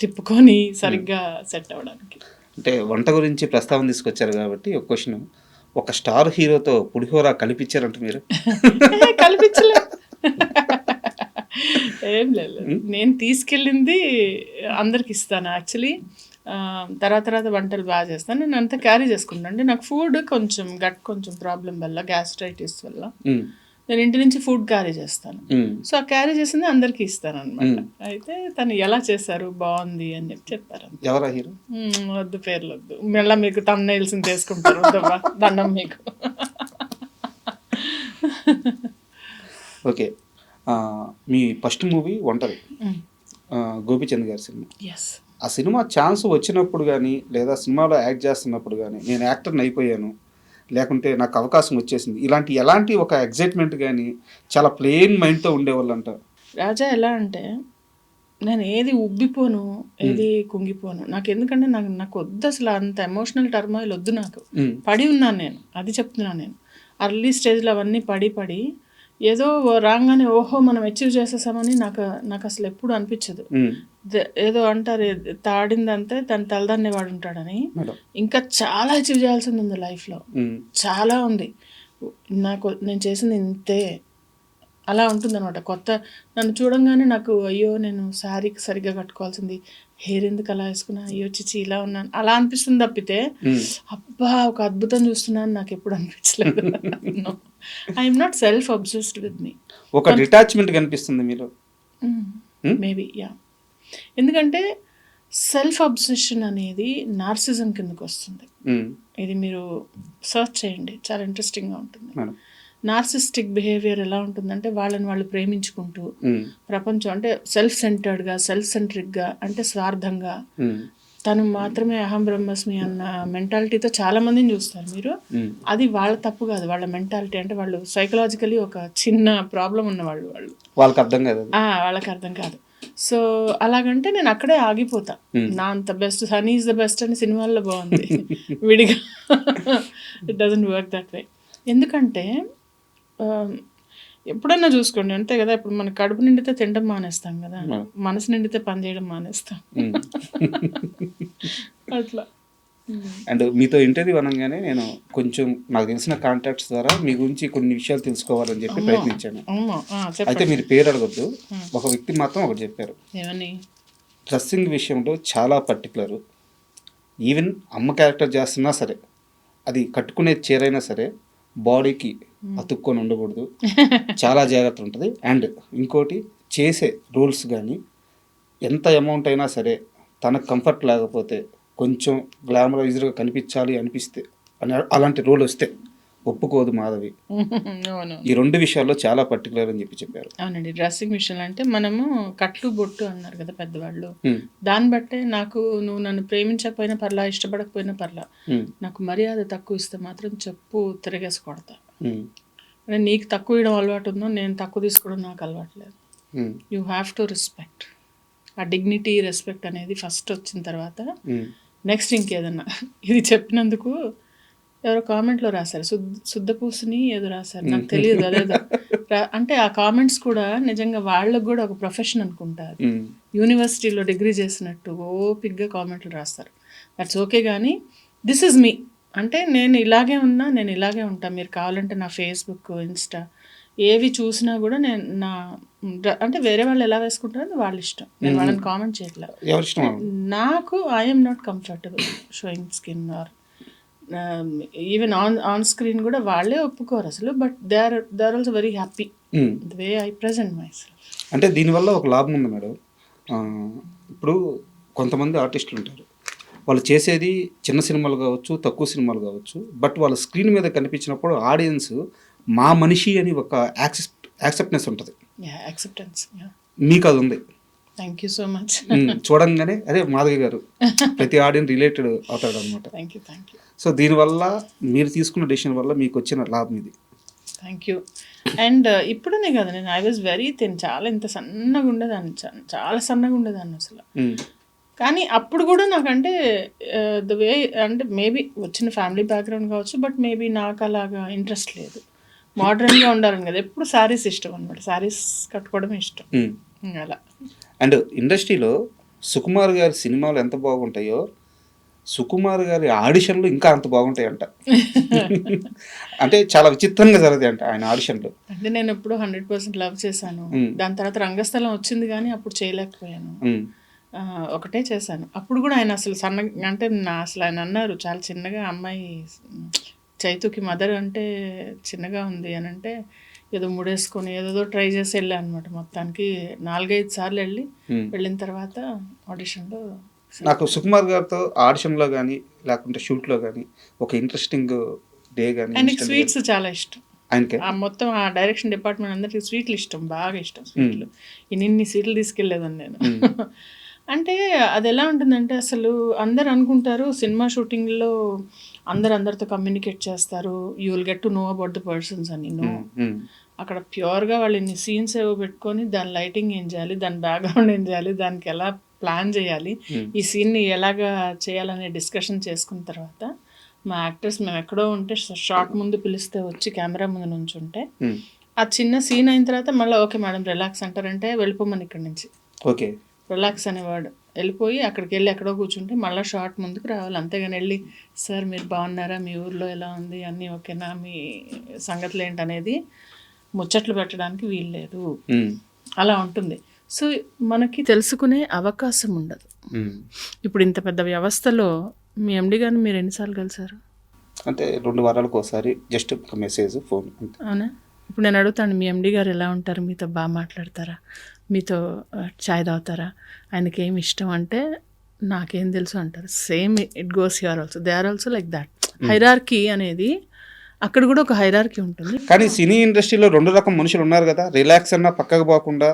తిప్పుకొని సరిగ్గా సెట్ అవ్వడానికి. అంటే వంట గురించి ప్రస్తావన తీసుకొచ్చారు కాబట్టి ఒక క్వశ్చన్, ఒక స్టార్ హీరోతో పులిహోర కలిపించారంట మీరు? కల్పించలే, ఏం లేదు. నేను తీసుకెళ్ళింది అందరికి ఇస్తాను యాక్చువల్లీ. తర్వాత వంటలు బాగా చేస్తాను. నేను అంతా క్యారీ చేసుకుంటాను. అంటే నాకు ఫుడ్ కొంచెం ప్రాబ్లం వల్ల, గ్యాస్ట్రైటిస్ వల్ల నేను ఇంటి నుంచి ఫుడ్ క్యారీ చేస్తాను. సో ఆ క్యారీ చేసింది అందరికి ఇస్తాను అనమాట. అయితే తను ఎలా చేశారు, బాగుంది అని చెప్పారు. ఎవరా హీరో? వద్దు, పేర్లు వద్దు, మళ్ళీ మీకు తమ్నైల్స్ తీసుకుంటారు. వద్దమ్మా, దండం మీకు. ఓకే, మీ ఫస్ట్ మూవీ ఒంటరి, గోపీచంద్ గారి సినిమా. ఆ సినిమా ఛాన్స్ వచ్చినప్పుడు కానీ, లేదా సినిమాలో యాక్ట్ చేస్తున్నప్పుడు కానీ, నేను యాక్టర్ని అయిపోయాను, లేకుంటే నాకు అవకాశం వచ్చేసింది, ఎలాంటి ఒక ఎగ్జైట్మెంట్ కానీ, చాలా ప్లెయిన్ మైండ్తో ఉండేవాళ్ళంట. రాజా ఎలా అంటే, నేను ఏది ఉబ్బిపోను, ఏది కుంగిపోను. నాకు ఎందుకంటే నాకు వద్దు అసలు, అంత ఎమోషనల్ టర్మాయిల్ వద్దు నాకు. పడి ఉన్నాను నేను, అది చెప్తున్నాను నేను. అర్లీ స్టేజ్లో అవన్నీ పడి ఏదో రాగానే ఓహో మనం అచీవ్ చేసేసామని నాకు అసలు ఎప్పుడు అనిపించదు. ఏదో అంటారు, తాడిందంతే తన తలదాన్నే వాడు ఉంటాడని. ఇంకా చాలా అచీవ్ చేయాల్సింది ఉంది లైఫ్లో, చాలా ఉంది. నేను చేసింది ఇంతే, అలా ఉంటుంది అనమాట. నన్ను చూడంగానే నాకు అయ్యో నేను శారీ సరిగ్గా కట్టుకోవాల్సింది, హెయిర్ ఎందుకు అలా వేసుకున్నా, అయ్యో చిచి ఇలా ఉన్నాను, అలా అనిపిస్తుంది తప్పితే అబ్బా ఒక అద్భుతం చూస్తున్నాను నాకు ఎప్పుడు అనిపించలేదు. I'm not self obsessed with me. ఒక డిటాచ్మెంట్ కనిపిస్తుంది మీలో మేబీ, యా. ఎందుకంటే సెల్ఫ్ అబ్సెషన్ అనేది నార్సిజం కిందకు వస్తుంది. ఇది మీరు సర్చ్ చేయండి, చాలా ఇంట్రెస్టింగ్గా ఉంటుంది. నార్సిస్టిక్ బిహేవియర్ ఎలా ఉంటుందంటే, వాళ్ళని వాళ్ళు ప్రేమించుకుంటూ ప్రపంచం అంటే సెల్ఫ్ సెంటర్డ్గా, సెల్ఫ్ సెంట్రిక్గా, అంటే స్వార్థంగా, తను మాత్రమే అహం బ్రహ్మస్మి అన్న మెంటాలిటీతో చాలా మందిని చూస్తారు మీరు. అది వాళ్ళ తప్పు కాదు, వాళ్ళ మెంటాలిటీ. అంటే వాళ్ళు సైకలాజికలీ ఒక చిన్న ప్రాబ్లం ఉన్నవాళ్ళు, వాళ్ళకి అర్థం కాదు. సో అలాగంటే నేను అక్కడే ఆగిపోతా. నా అంత best, honey is the best అని సినిమాల్లో బాగుంది విడిగా. It doesn't work that way. ఎందుకంటే ఎప్పుడన్నా చూసుకోండి, అంతే కదా. ఇప్పుడు మన కడుపు నిండితే తినడం మానేస్తాం కదా, మనసు నిండితే పని చేయడం మానేస్తాం. అట్లా. అండ్ మీతో ఇంటర్వ్యూ అనగానే నేను కొంచెం నాకు తెలిసిన కాంటాక్ట్స్ ద్వారా మీ గురించి కొన్ని విషయాలు తెలుసుకోవాలని చెప్పి ప్రయత్నించాను. అయితే మీరు పేరు అడగొద్దు, ఒక వ్యక్తి మాత్రం ఒకటి చెప్పారు. ఏమని? డ్రెస్సింగ్ విషయంలో చాలా పర్టికులర్. ఈవెన్ అమ్మ క్యారెక్టర్ చేస్తున్నా సరే, అది కట్టుకునే చీరైనా సరే బాడీకి అతుక్కొని ఉండకూడదు, చాలా జాగ్రత్త ఉంటుంది. అండ్ ఇంకోటి, చేసే రోల్స్ కానీ ఎంత అమౌంట్ అయినా సరే తనకు కంఫర్ట్ లేకపోతే, కొంచెం గ్లామరైజ్డ్గా కనిపించాలి అనిపిస్తే, అలాంటి రోల్ వస్తే ఒప్పుకోదు మాధవి. ఈ 2 విషయాల్లో చాలా పర్టికులర్ అని చెప్పారు. అవునండి, డ్రెస్సింగ్ విషయంలో అంటే మనము కట్లు బొట్టు అన్నారు కదా పెద్దవాళ్ళు, దాన్ని బట్టే నాకు, నువ్వు నన్ను ప్రేమించకపోయినా పర్లా, ఇష్టపడకపోయినా పర్లా, నాకు మర్యాద తక్కువ ఇస్తే మాత్రం చెప్పు తిరగేసి కొడతా. అంటే నీకు తక్కువ ఇవ్వడం అలవాటు ఉందో, నేను తక్కువ తీసుకోవడం నాకు అలవాటు లేదు. You have to respect. ఆ డిగ్నిటీ, రెస్పెక్ట్ అనేది ఫస్ట్ వచ్చిన తర్వాత నెక్స్ట్ ఇంకేదన్నా. ఇది చెప్పినందుకు ఎవరో కామెంట్లో రాశారు, శుద్ధపూసుని ఏదో రాశారు, నాకు తెలియదు అదేదో. అంటే ఆ కామెంట్స్ కూడా నిజంగా వాళ్ళకు కూడా ఒక ప్రొఫెషన్ అనుకుంటారు. యూనివర్సిటీలో డిగ్రీ చేసినట్టు ఓపిక్గా కామెంట్లు రాస్తారు. That's okay. కానీ దిస్ ఇస్ మీ, అంటే నేను ఇలాగే ఉన్నా, నేను ఇలాగే ఉంటా. మీరు కావాలంటే నా ఫేస్బుక్, ఇన్స్టా ఏవి చూసినా కూడా నేను నా అంటే వేరే వాళ్ళు ఎలా వేసుకుంటారో అది వాళ్ళ ఇష్టం. నేను వాళ్ళని కామెంట్ చేయట్లేదు. ఎవరి ఇష్టం వాళ్ళు. నాకు I'm not comfortable showing skin or even on screen కూడా వాళ్ళే ఒప్పుకోరు అసలు. But they are also very happy the way I present myself. అంటే దీనివల్ల ఒక లాభం ఉంది మేడం. ఇప్పుడు కొంతమంది ఆర్టిస్టులు ఉంటారు, వాళ్ళు చేసేది చిన్న సినిమాలు కావచ్చు, తక్కువ సినిమాలు కావచ్చు, బట్ వాళ్ళ స్క్రీన్ మీద కనిపించినప్పుడు ఆడియన్స్ మా మనిషి అని ఒక యాక్సెప్టెన్స్ ఉంటుంది. యాక్సెప్టెన్స్. మీకు అది ఉంది. Thank you so much. చూడంగానే అదే మాధవి గారు ప్రతి ఆడియన్స్ రిలేటెడ్ అవుతాడు అనమాట. Thank you. సో దీనివల్ల మీరు తీసుకున్న డెసిషన్ వల్ల మీకు వచ్చిన లాభం ఇది. Thank you. అండ్ ఇప్పుడునే కదా, నేను ఐ వాజ్ వెరీ థిన్, చాలా ఇంత సన్నగా ఉండేదాన్ని, చాలా సన్నగా ఉండేదాన్ని అసలు. కానీ అప్పుడు కూడా నాకంటే ద వే అంటే మేబీ వచ్చిన ఫ్యామిలీ బ్యాక్గ్రౌండ్ కావచ్చు, బట్ మేబీ నాకు అలాగా ఇంట్రెస్ట్ లేదు. మోడర్న్గా ఉండాలని కదా, ఎప్పుడు శారీస్ ఇష్టం అనమాట, శారీస్ కట్టుకోవడమే ఇష్టం అలా. అండ్ ఇండస్ట్రీలో సుకుమార్ గారి సినిమాలు ఎంత బాగుంటాయో సుకుమార్ గారి ఆడిషన్లు ఇంకా అంత బాగుంటాయంట. అంటే చాలా విచిత్రంగా జరుగుతాయి అంట ఆయన ఆడిషన్లు. అంటే నేను ఎప్పుడు 100% లవ్ చేశాను. దాని తర్వాత రంగస్థలం వచ్చింది కానీ అప్పుడు చేయలేకపోయాను. ఒకటే చేశాను. అప్పుడు కూడా ఆయన అసలు అంటే అసలు ఆయన అన్నారు చాలా చిన్నగా, అమ్మాయి చైతుకి మదర్ అంటే చిన్నగా ఉంది అని అంటే ఏదో ముడేసుకొని ఏదో ట్రై చేసి వెళ్ళా అనమాట. మొత్తానికి 4-5 సార్లు వెళ్ళిన తర్వాత ఆడిషన్లో నాకు సుకుమార్ గారితో ఆడిషన్లో కానీ లేకుంటే షూట్లో కానీ ఒక ఇంట్రెస్టింగ్ డే కానీ. ఆయనకి స్వీట్స్ చాలా ఇష్టం. ఆయనకి మొత్తం ఆ డైరెక్షన్ డిపార్ట్మెంట్ అందరికీ స్వీట్లు ఇష్టం, బాగా ఇష్టం స్వీట్లు. ఇన్ని స్వీట్లు తీసుకెళ్ళేదాన్ని నేను. అంటే అది ఎలా ఉంటుందంటే అసలు అందరు అనుకుంటారు సినిమా షూటింగ్లో అందరితో కమ్యూనికేట్ చేస్తారు, you will get to know about the persons అని. నో, అక్కడ ప్యూర్గా వాళ్ళు ఇన్ని సీన్స్ ఏవో పెట్టుకొని దాని లైటింగ్ ఏం చేయాలి, దాని బ్యాక్గ్రౌండ్ ఏం చేయాలి, దానికి ఎలా ప్లాన్ చేయాలి, ఈ సీన్ని ఎలాగా చేయాలనే డిస్కషన్ చేసుకున్న తర్వాత మా యాక్టర్స్ మేము ఎక్కడో ఉంటే షార్ట్ ముందు పిలిస్తే వచ్చి కెమెరా ముందు నుంచుంటే ఆ చిన్న సీన్ అయిన తర్వాత మళ్ళీ ఓకే మేడం రిలాక్స్ అంటారంటే వెళ్ళిపోమని ఇక్కడి నుంచి. ఓకే, రిలాక్స్ అనేవాడు. వెళ్ళిపోయి అక్కడికి వెళ్ళి ఎక్కడో కూర్చుంటే మళ్ళీ షార్ట్ ముందుకు రావాలి. అంతేగాని వెళ్ళి సార్ మీరు బాగున్నారా, మీ ఊర్లో ఎలా ఉంది, అన్నీ ఓకేనా, మీ సంగతులు ఏంటనేది ముచ్చట్లు పెట్టడానికి వీల్లేదు. అలా ఉంటుంది. సో మనకి తెలుసుకునే అవకాశం ఉండదు. ఇప్పుడు ఇంత పెద్ద వ్యవస్థలో మీ ఎండి గారిని మీరు ఎన్నిసార్లు కలిసారు? అంటే 2 వారాలకు ఒకసారి జస్ట్ ఒక మెసేజ్, ఫోన్. అవునా? ఇప్పుడు నేను అడుగుతాను, మీ ఎండి గారు ఎలా ఉంటారు, మీతో బాగా మాట్లాడతారా, మీతో చాయ్ తాగుతారా, ఆయనకి ఏమి ఇష్టం అంటే నాకేం తెలుసు అంటారు. Same it goes here also, they are also like that. Hierarchy అనేది అక్కడ కూడా ఒక హైరార్కీ ఉంటుంది. కానీ సినీ ఇండస్ట్రీలో 2 రకం మనుషులు ఉన్నారు కదా, రిలాక్స్ అన్నా పక్కకు పోకుండా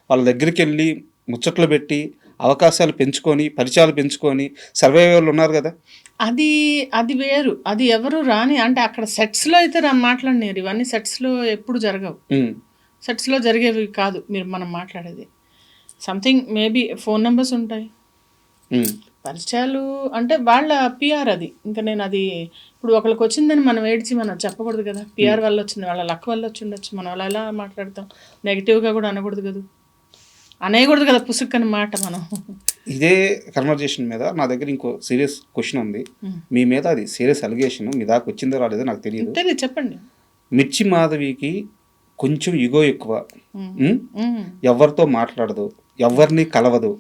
వాళ్ళ దగ్గరికి వెళ్ళి ముచ్చట్లు పెట్టి అవకాశాలు పెంచుకొని పరిచయాలు పెంచుకొని సర్వైవల్ ఉన్నారు కదా. అది వేరు, అది ఎవరు రాని, అంటే అక్కడ సెట్స్లో అయితే మాట్లాడినారు. ఇవన్నీ సెట్స్లో ఎప్పుడు జరగవు, సెట్స్లో జరిగేవి కాదు మనం మాట్లాడేది. సంథింగ్ మేబీ ఫోన్ నెంబర్స్ ఉంటాయి, పరిచయాలు అంటే వాళ్ళ పిఆర్ అది. ఇంకా నేను అది ఇప్పుడు ఒకరికి వచ్చిందని మనం ఏడ్చి మనం చెప్పకూడదు కదా. పిఆర్ వల్ల వచ్చింది, వాళ్ళ లక్ వల్ల వచ్చి ఉండొచ్చు. మనం అలా ఎలా మాట్లాడతాం, నెగిటివ్గా కూడా అనకూడదు కదా, అనేయకూడదు కదా పుసుక్కని మాట మనం. ఇదే కన్వర్జేషన్ మీద నా దగ్గర ఇంకో సీరియస్ క్వశ్చన్ ఉంది మీ మీద. అది సీరియస్ అలిగేషన్, మీ దాకా వచ్చిందో రాలేదో నాకు తెలియదు. చెప్పండి. మిర్చి మాధవికి కొంచెం ఇగో ఎక్కువ, ఎవరితో మాట్లాడదు, ఎవరిని కలవదు.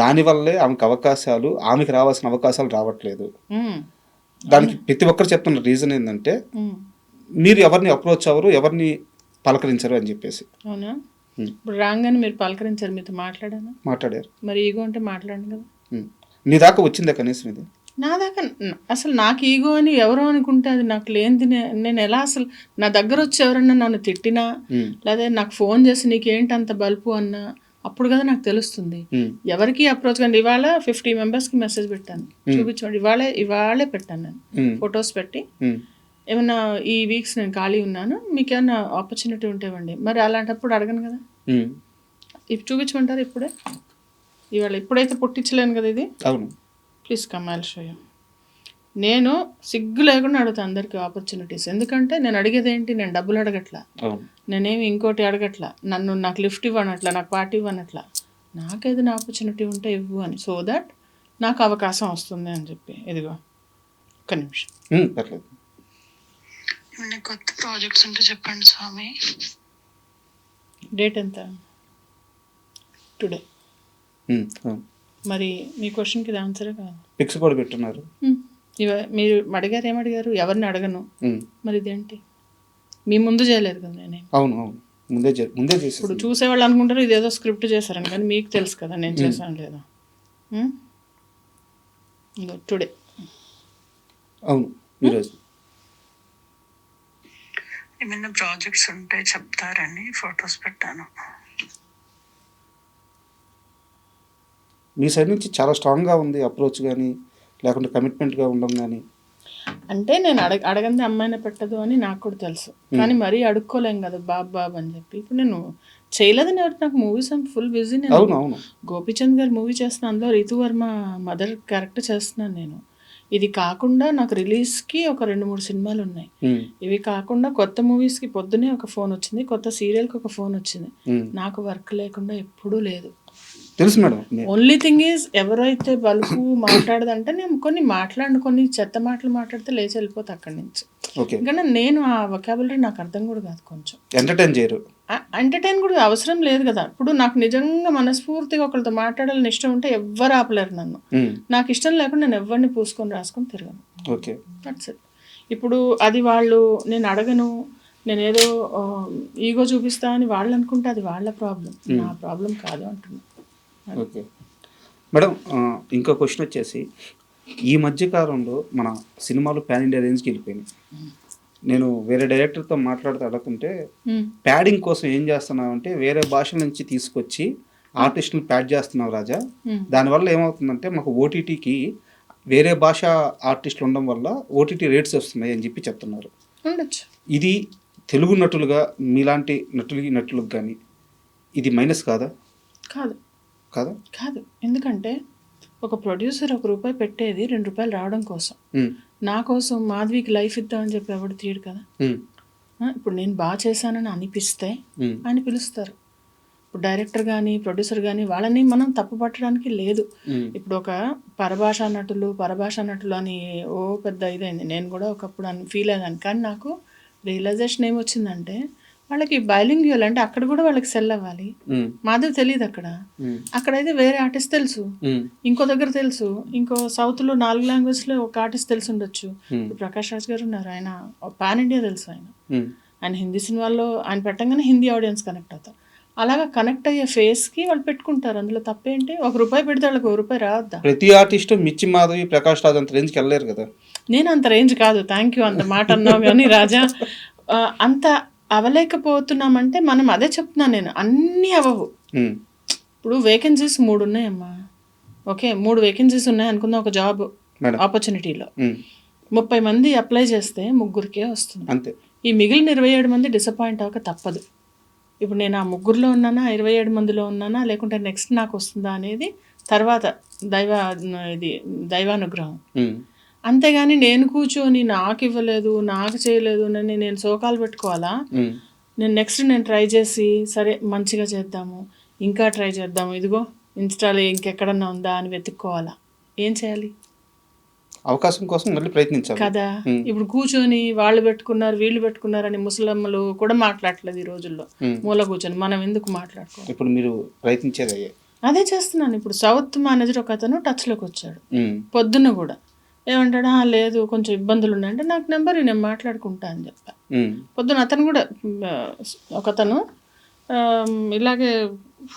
దానివల్లే ఆమెకి రావాల్సిన అవకాశాలు రావట్లేదు. దానికి ప్రతి ఒక్కరు చెప్తున్న రీజన్ ఏంటంటే మీరు ఎవరిని అప్రోచ్ అవ్వరు, ఎవరిని పలకరించరు అని చెప్పేసి. అవునా? ఇప్పుడు రాగానే మీరు పలకరించారు, మీతో మాట్లాడారు. మరి ఈగో అంటే మాట్లాడండి కదా. నీ దాకా వచ్చిందా కనీసం ఇది? నా దాకా అసలు నాకు ఈగో అని ఎవరో అనుకుంటే అది నాకు లేనిది. నేను ఎలా అసలు నా దగ్గర వచ్చి ఎవరన్నా నన్ను తిట్టినా లేదా నాకు ఫోన్ చేసి నీకేంటి అంత బల్పు అన్నా అప్పుడు కదా నాకు తెలుస్తుంది. ఎవరికి అప్రోచ్ కానీ ఇవాళ 50 మెంబర్స్కి మెసేజ్ పెట్టాను, చూపించండి. ఇవాళే పెట్టాను నేను ఫొటోస్ పెట్టి, ఏమన్నా ఈ వీక్స్ నేను ఖాళీ ఉన్నాను, మీకు ఏమన్నా ఆపర్చునిటీ ఉంటే ఇవ్వండి. మరి అలాంటప్పుడు అడగను కదా, ఇప్పుడు చూపించమంటారు. ఇప్పుడైతే పుట్టించలేను కదా ఇది. అవును, please come I'll show you. నేను సిగ్గు లేకుండా అడుగుతాను అందరికీ ఆపర్చునిటీస్. ఎందుకంటే నేను అడిగేది ఏంటి, నేను డబ్బులు అడగట్లా, నేనేమి ఇంకోటి అడగట్లా, నాకు లిఫ్ట్ ఇవ్వనట్లా, నాకు పార్టీ ఇవ్వనట్లా, నాకేదైనా ఆపర్చునిటీ ఉంటే ఇవ్వు అని. సో దట్ నాకు అవకాశం వస్తుంది అని చెప్పి. ఇదిగో ఒక్క నిమిషం. పర్లేదు. ఏమైనా కొత్త ప్రాజెక్ట్స్ ఉంటే చెప్పండి స్వామి. డేట్ ఎంత? టుడే. మరి మీ క్వశ్చన్కి ఇది ఆన్సరే కాదు. పిక్స్ కూడా పెట్టున్నారు. మీరు అడిగారు, ఏమడిగారు? ఎవరిని అడగను. మరి ఇదేంటి మీ ముందు చేయలేదు కదా నేనే. అవును అవును, ముందే చేసి. ఇప్పుడు చూసేవాళ్ళు అనుకుంటారు ఇదేదో స్క్రిప్ట్ చేశారని, కానీ మీకు తెలుసు కదా నేను చేశాను లేదా. టుడే. అవును, ఈరోజు. ఏమైనా ప్రాజెక్ట్స్ ఉంటే చెప్తారని ఫొటోస్ పెట్టాను. మీ సైడ్ నుంచి చాలా స్ట్రాంగ్గా ఉంది అప్రోచ్, కానీ లేకుంటే కమిట్మెంట్గా ఉండడం కానీ. అంటే నేను అడగంది అమ్మాయినే పెట్టదు అని నాకు కూడా తెలుసు, కానీ మరీ అడుక్కోలేం కదా బాబు అని చెప్పి. ఇప్పుడు నేను చేయలేదని ఎవరు, నాకు మూవీస్ ఫుల్ బిజీ. నేను గోపీచంద్ గారి మూవీ చేస్తున్నాను, అందులో రితు వర్మ మదర్ క్యారెక్టర్ చేస్తున్నాను నేను. ఇది కాకుండా నాకు రిలీజ్కి ఒక 2-3 సినిమాలు ఉన్నాయి. ఇవి కాకుండా కొత్త మూవీస్కి పొద్దునే ఒక ఫోన్ వచ్చింది, కొత్త సీరియల్కి ఒక ఫోన్ వచ్చింది. నాకు వర్క్ లేకుండా ఎప్పుడూ లేదు. తెలుసు మేడం. ఓన్లీ థింగ్ ఈజ్ ఎవరైతే బలుపు మాట్లాడదంటే నేను కొన్ని చెత్త మాటలు మాట్లాడితే లేచి వెళ్ళిపోతా అక్కడి నుంచి. ఎందుకంటే నేను ఆ వొకాబులరీ నాకు అర్థం కూడా కాదు. కొంచెం ఎంటర్టైన్ కూడా అవసరం లేదు కదా. ఇప్పుడు నాకు నిజంగా మనస్ఫూర్తిగా ఒకరితో మాట్లాడాలని ఇష్టం ఉంటే ఎవ్వరు ఆపలేరు నన్ను. నాకు ఇష్టం లేకుండా నేను ఎవరిని పూసుకొని రాసుకొని తిరగను. That's it. ఇప్పుడు అది వాళ్ళు నేను అడగను, నేనేదో ఈగో చూపిస్తా అని వాళ్ళు అనుకుంటే అది వాళ్ళ ప్రాబ్లం, నా ప్రాబ్లం కాదు అంటున్నా. ఓకే మేడం, ఇంకో క్వశ్చన్ వచ్చేసి, ఈ మధ్యకాలంలో మన సినిమాలు పాన్ ఇండియా రేంజ్కి వెళ్ళిపోయినాయి. నేను వేరే డైరెక్టర్తో మాట్లాడుతూ అడుగుతుంటే, ప్యాడింగ్ కోసం ఏం చేస్తున్నావు అంటే వేరే భాషల నుంచి తీసుకొచ్చి ఆర్టిస్టులను ప్యాడ్ చేస్తున్నావు రాజా. దానివల్ల ఏమవుతుందంటే మాకు ఓటీటీకి వేరే భాష ఆర్టిస్టులు ఉండడం వల్ల ఓటీటీ రేట్స్ వస్తున్నాయి అని చెప్పి చెప్తున్నారు. ఇది తెలుగు నటులుగా మీలాంటి నటులకు కానీ ఇది మైనస్ కాదా? కాదు కాదు. ఎందుకంటే ఒక ప్రొడ్యూసర్ ₹1 పెట్టేది ₹2 రావడం కోసం. నా కోసం మాధవికి లైఫ్ ఇద్దామని చెప్పి ఎవడు తీయడు కదా. ఇప్పుడు నేను బాగా చేశానని అనిపిస్తే ఆయన పిలుస్తారు. ఇప్పుడు డైరెక్టర్ కానీ ప్రొడ్యూసర్ కానీ వాళ్ళని మనం తప్పు పట్టడానికి లేదు. ఇప్పుడు ఒక పరభాషా నటులు అని పెద్ద ఇదైంది. నేను కూడా ఒకప్పుడు ఫీల్ అయ్యాను. కానీ నాకు రియలైజేషన్ ఏమొచ్చిందంటే వాళ్ళకి బైలింగ్యువల్ అంటే అక్కడ కూడా వాళ్ళకి సెల్ అవ్వాలి. మాధవ్ తెలియదు అక్కడైతే వేరే ఆర్టిస్ట్ తెలుసు, ఇంకో దగ్గర తెలుసు, ఇంకో సౌత్లో 4 లాంగ్వేజ్లో ఒక ఆర్టిస్ట్ తెలిసి ఉండొచ్చు. ప్రకాష్ రాజ్ గారు ఉన్నారు, ఆయన పాన్ ఇండియా తెలుసు. ఆయన హిందీ సినిమాల్లో ఆయన పెట్టంగానే హిందీ ఆడియన్స్ కనెక్ట్ అవుతారు. అలాగా కనెక్ట్ అయ్యే ఫేస్కి వాళ్ళు పెట్టుకుంటారు. అందులో తప్పేంటి? ₹1 పెడితే వాళ్ళకి ₹1 రావద్దా? ప్రతి ఆర్టిస్ట్ మిర్చి మాధవి, ప్రకాష్ రాజ్ అంత రేంజ్కి వెళ్ళలేరు కదా. నేను అంత రేంజ్ కాదు, థ్యాంక్ యూ అంత మాట అన్నావు కానీ రాజా. అంత అవలేకపోతున్నామంటే మనం అదే చెప్తున్నాను నేను, అన్నీ అవ్వవు. ఇప్పుడు వేకెన్సీస్ 3 ఉన్నాయమ్మా. ఓకే, 3 వేకెన్సీస్ ఉన్నాయి అనుకుందాం ఒక జాబ్ ఆపర్చునిటీలో. 30 మంది అప్లై చేస్తే 3కే వస్తుంది. అంతే. ఈ మిగిలిన 27 మంది డిసప్పాయింట్ అవ్వక తప్పదు. ఇప్పుడు నేను ఆ 3లో ఉన్నానా, 27 మందిలో ఉన్నానా, లేకుంటే నెక్స్ట్ నాకు వస్తుందా అనేది తర్వాత దైవానుగ్రహం. అంతేగాని నేను కూర్చొని నాకు ఇవ్వలేదు, నాకు చేయలేదు అని నేను శోకాలు పెట్టుకోవాలా? నేను నెక్స్ట్ ట్రై చేసి సరే మంచిగా చేద్దాము, ఇంకా ట్రై చేద్దాము, ఇదిగో ఇన్స్టాలో ఇంకెక్కడన్నా ఉందా అని వెతుక్కోవాలా? ఏం చేయాలి? అవకాశం కోసం మళ్ళీ ప్రయత్నించాలి కదా. ఇప్పుడు కూర్చొని వాళ్ళు పెట్టుకున్నారు వీళ్ళు పెట్టుకున్నారని ముసలమ్మలు కూడా మాట్లాడలేదు ఈ రోజుల్లో. మూల కూర్చొని మనం ఎందుకు మాట్లాడుకో. ఇప్పుడు మీరు ప్రయత్నించేది అదే చేస్తున్నాను. ఇప్పుడు సౌత్ మేనేజర్ ఒక అతను టచ్లోకి వచ్చాడు పొద్దున్న కూడా. ఏమంటాడా, లేదు కొంచెం ఇబ్బందులు ఉన్నాయంటే నాకు నెంబర్ నేను మాట్లాడుకుంటా అని చెప్పా. పొద్దున అతను కూడా ఒకతను ఇలాగే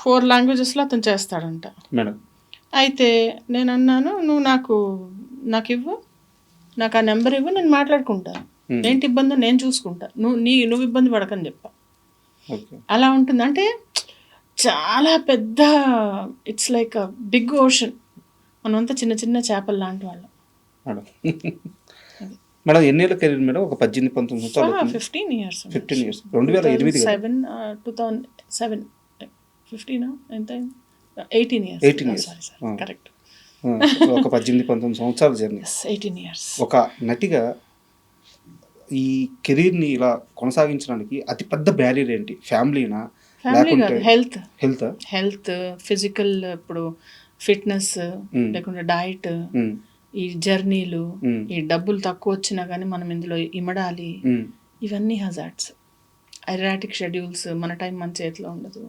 4 లాంగ్వేజెస్లో అతను చేస్తాడంట. అయితే నేను అన్నాను, నువ్వు నాకు ఇవ్వు, నాకు ఆ నెంబర్ ఇవ్వు, నేను మాట్లాడుకుంటాను. ఏంటి ఇబ్బంది నేను చూసుకుంటా, నువ్వు ఇబ్బంది పడకని చెప్పా. అలా ఉంటుంది. అంటే చాలా పెద్ద, it's like a big ocean. మనమంతా చిన్న చిన్న చేపలు లాంటి వాళ్ళం. మేడం ఎన్నేళ్ళ కెరీర్ మేడం? ఒక 18-19 సంవత్సరాలు. 15 years. 2008 2007 15 ఎంత 18 years. కరెక్ట్. ఒక 18-19 సంవత్సరాల జర్నీ. 18 years. ఒక నటిగా ఈ కెరీర్ని ఇలా కొనసాగించడానికి అతిపెద్ద బ్యారియర్ ఏంటి? ఫ్యామిలీనా, ఫ్యామిలీ కాదు, హెల్త్. Health physical. ఇప్పుడు ఫిట్నెస్ లేకుంటే డైట్, ఈ జర్నీలు, ఈ డబ్బులు తక్కువ వచ్చినా కానీ మనం ఇందులో ఇమడాలి, ఇవన్నీ హజార్డ్స్. ఎరాటిక్ షెడ్యూల్స్, మన టైం మన చేతిలో ఉండదు.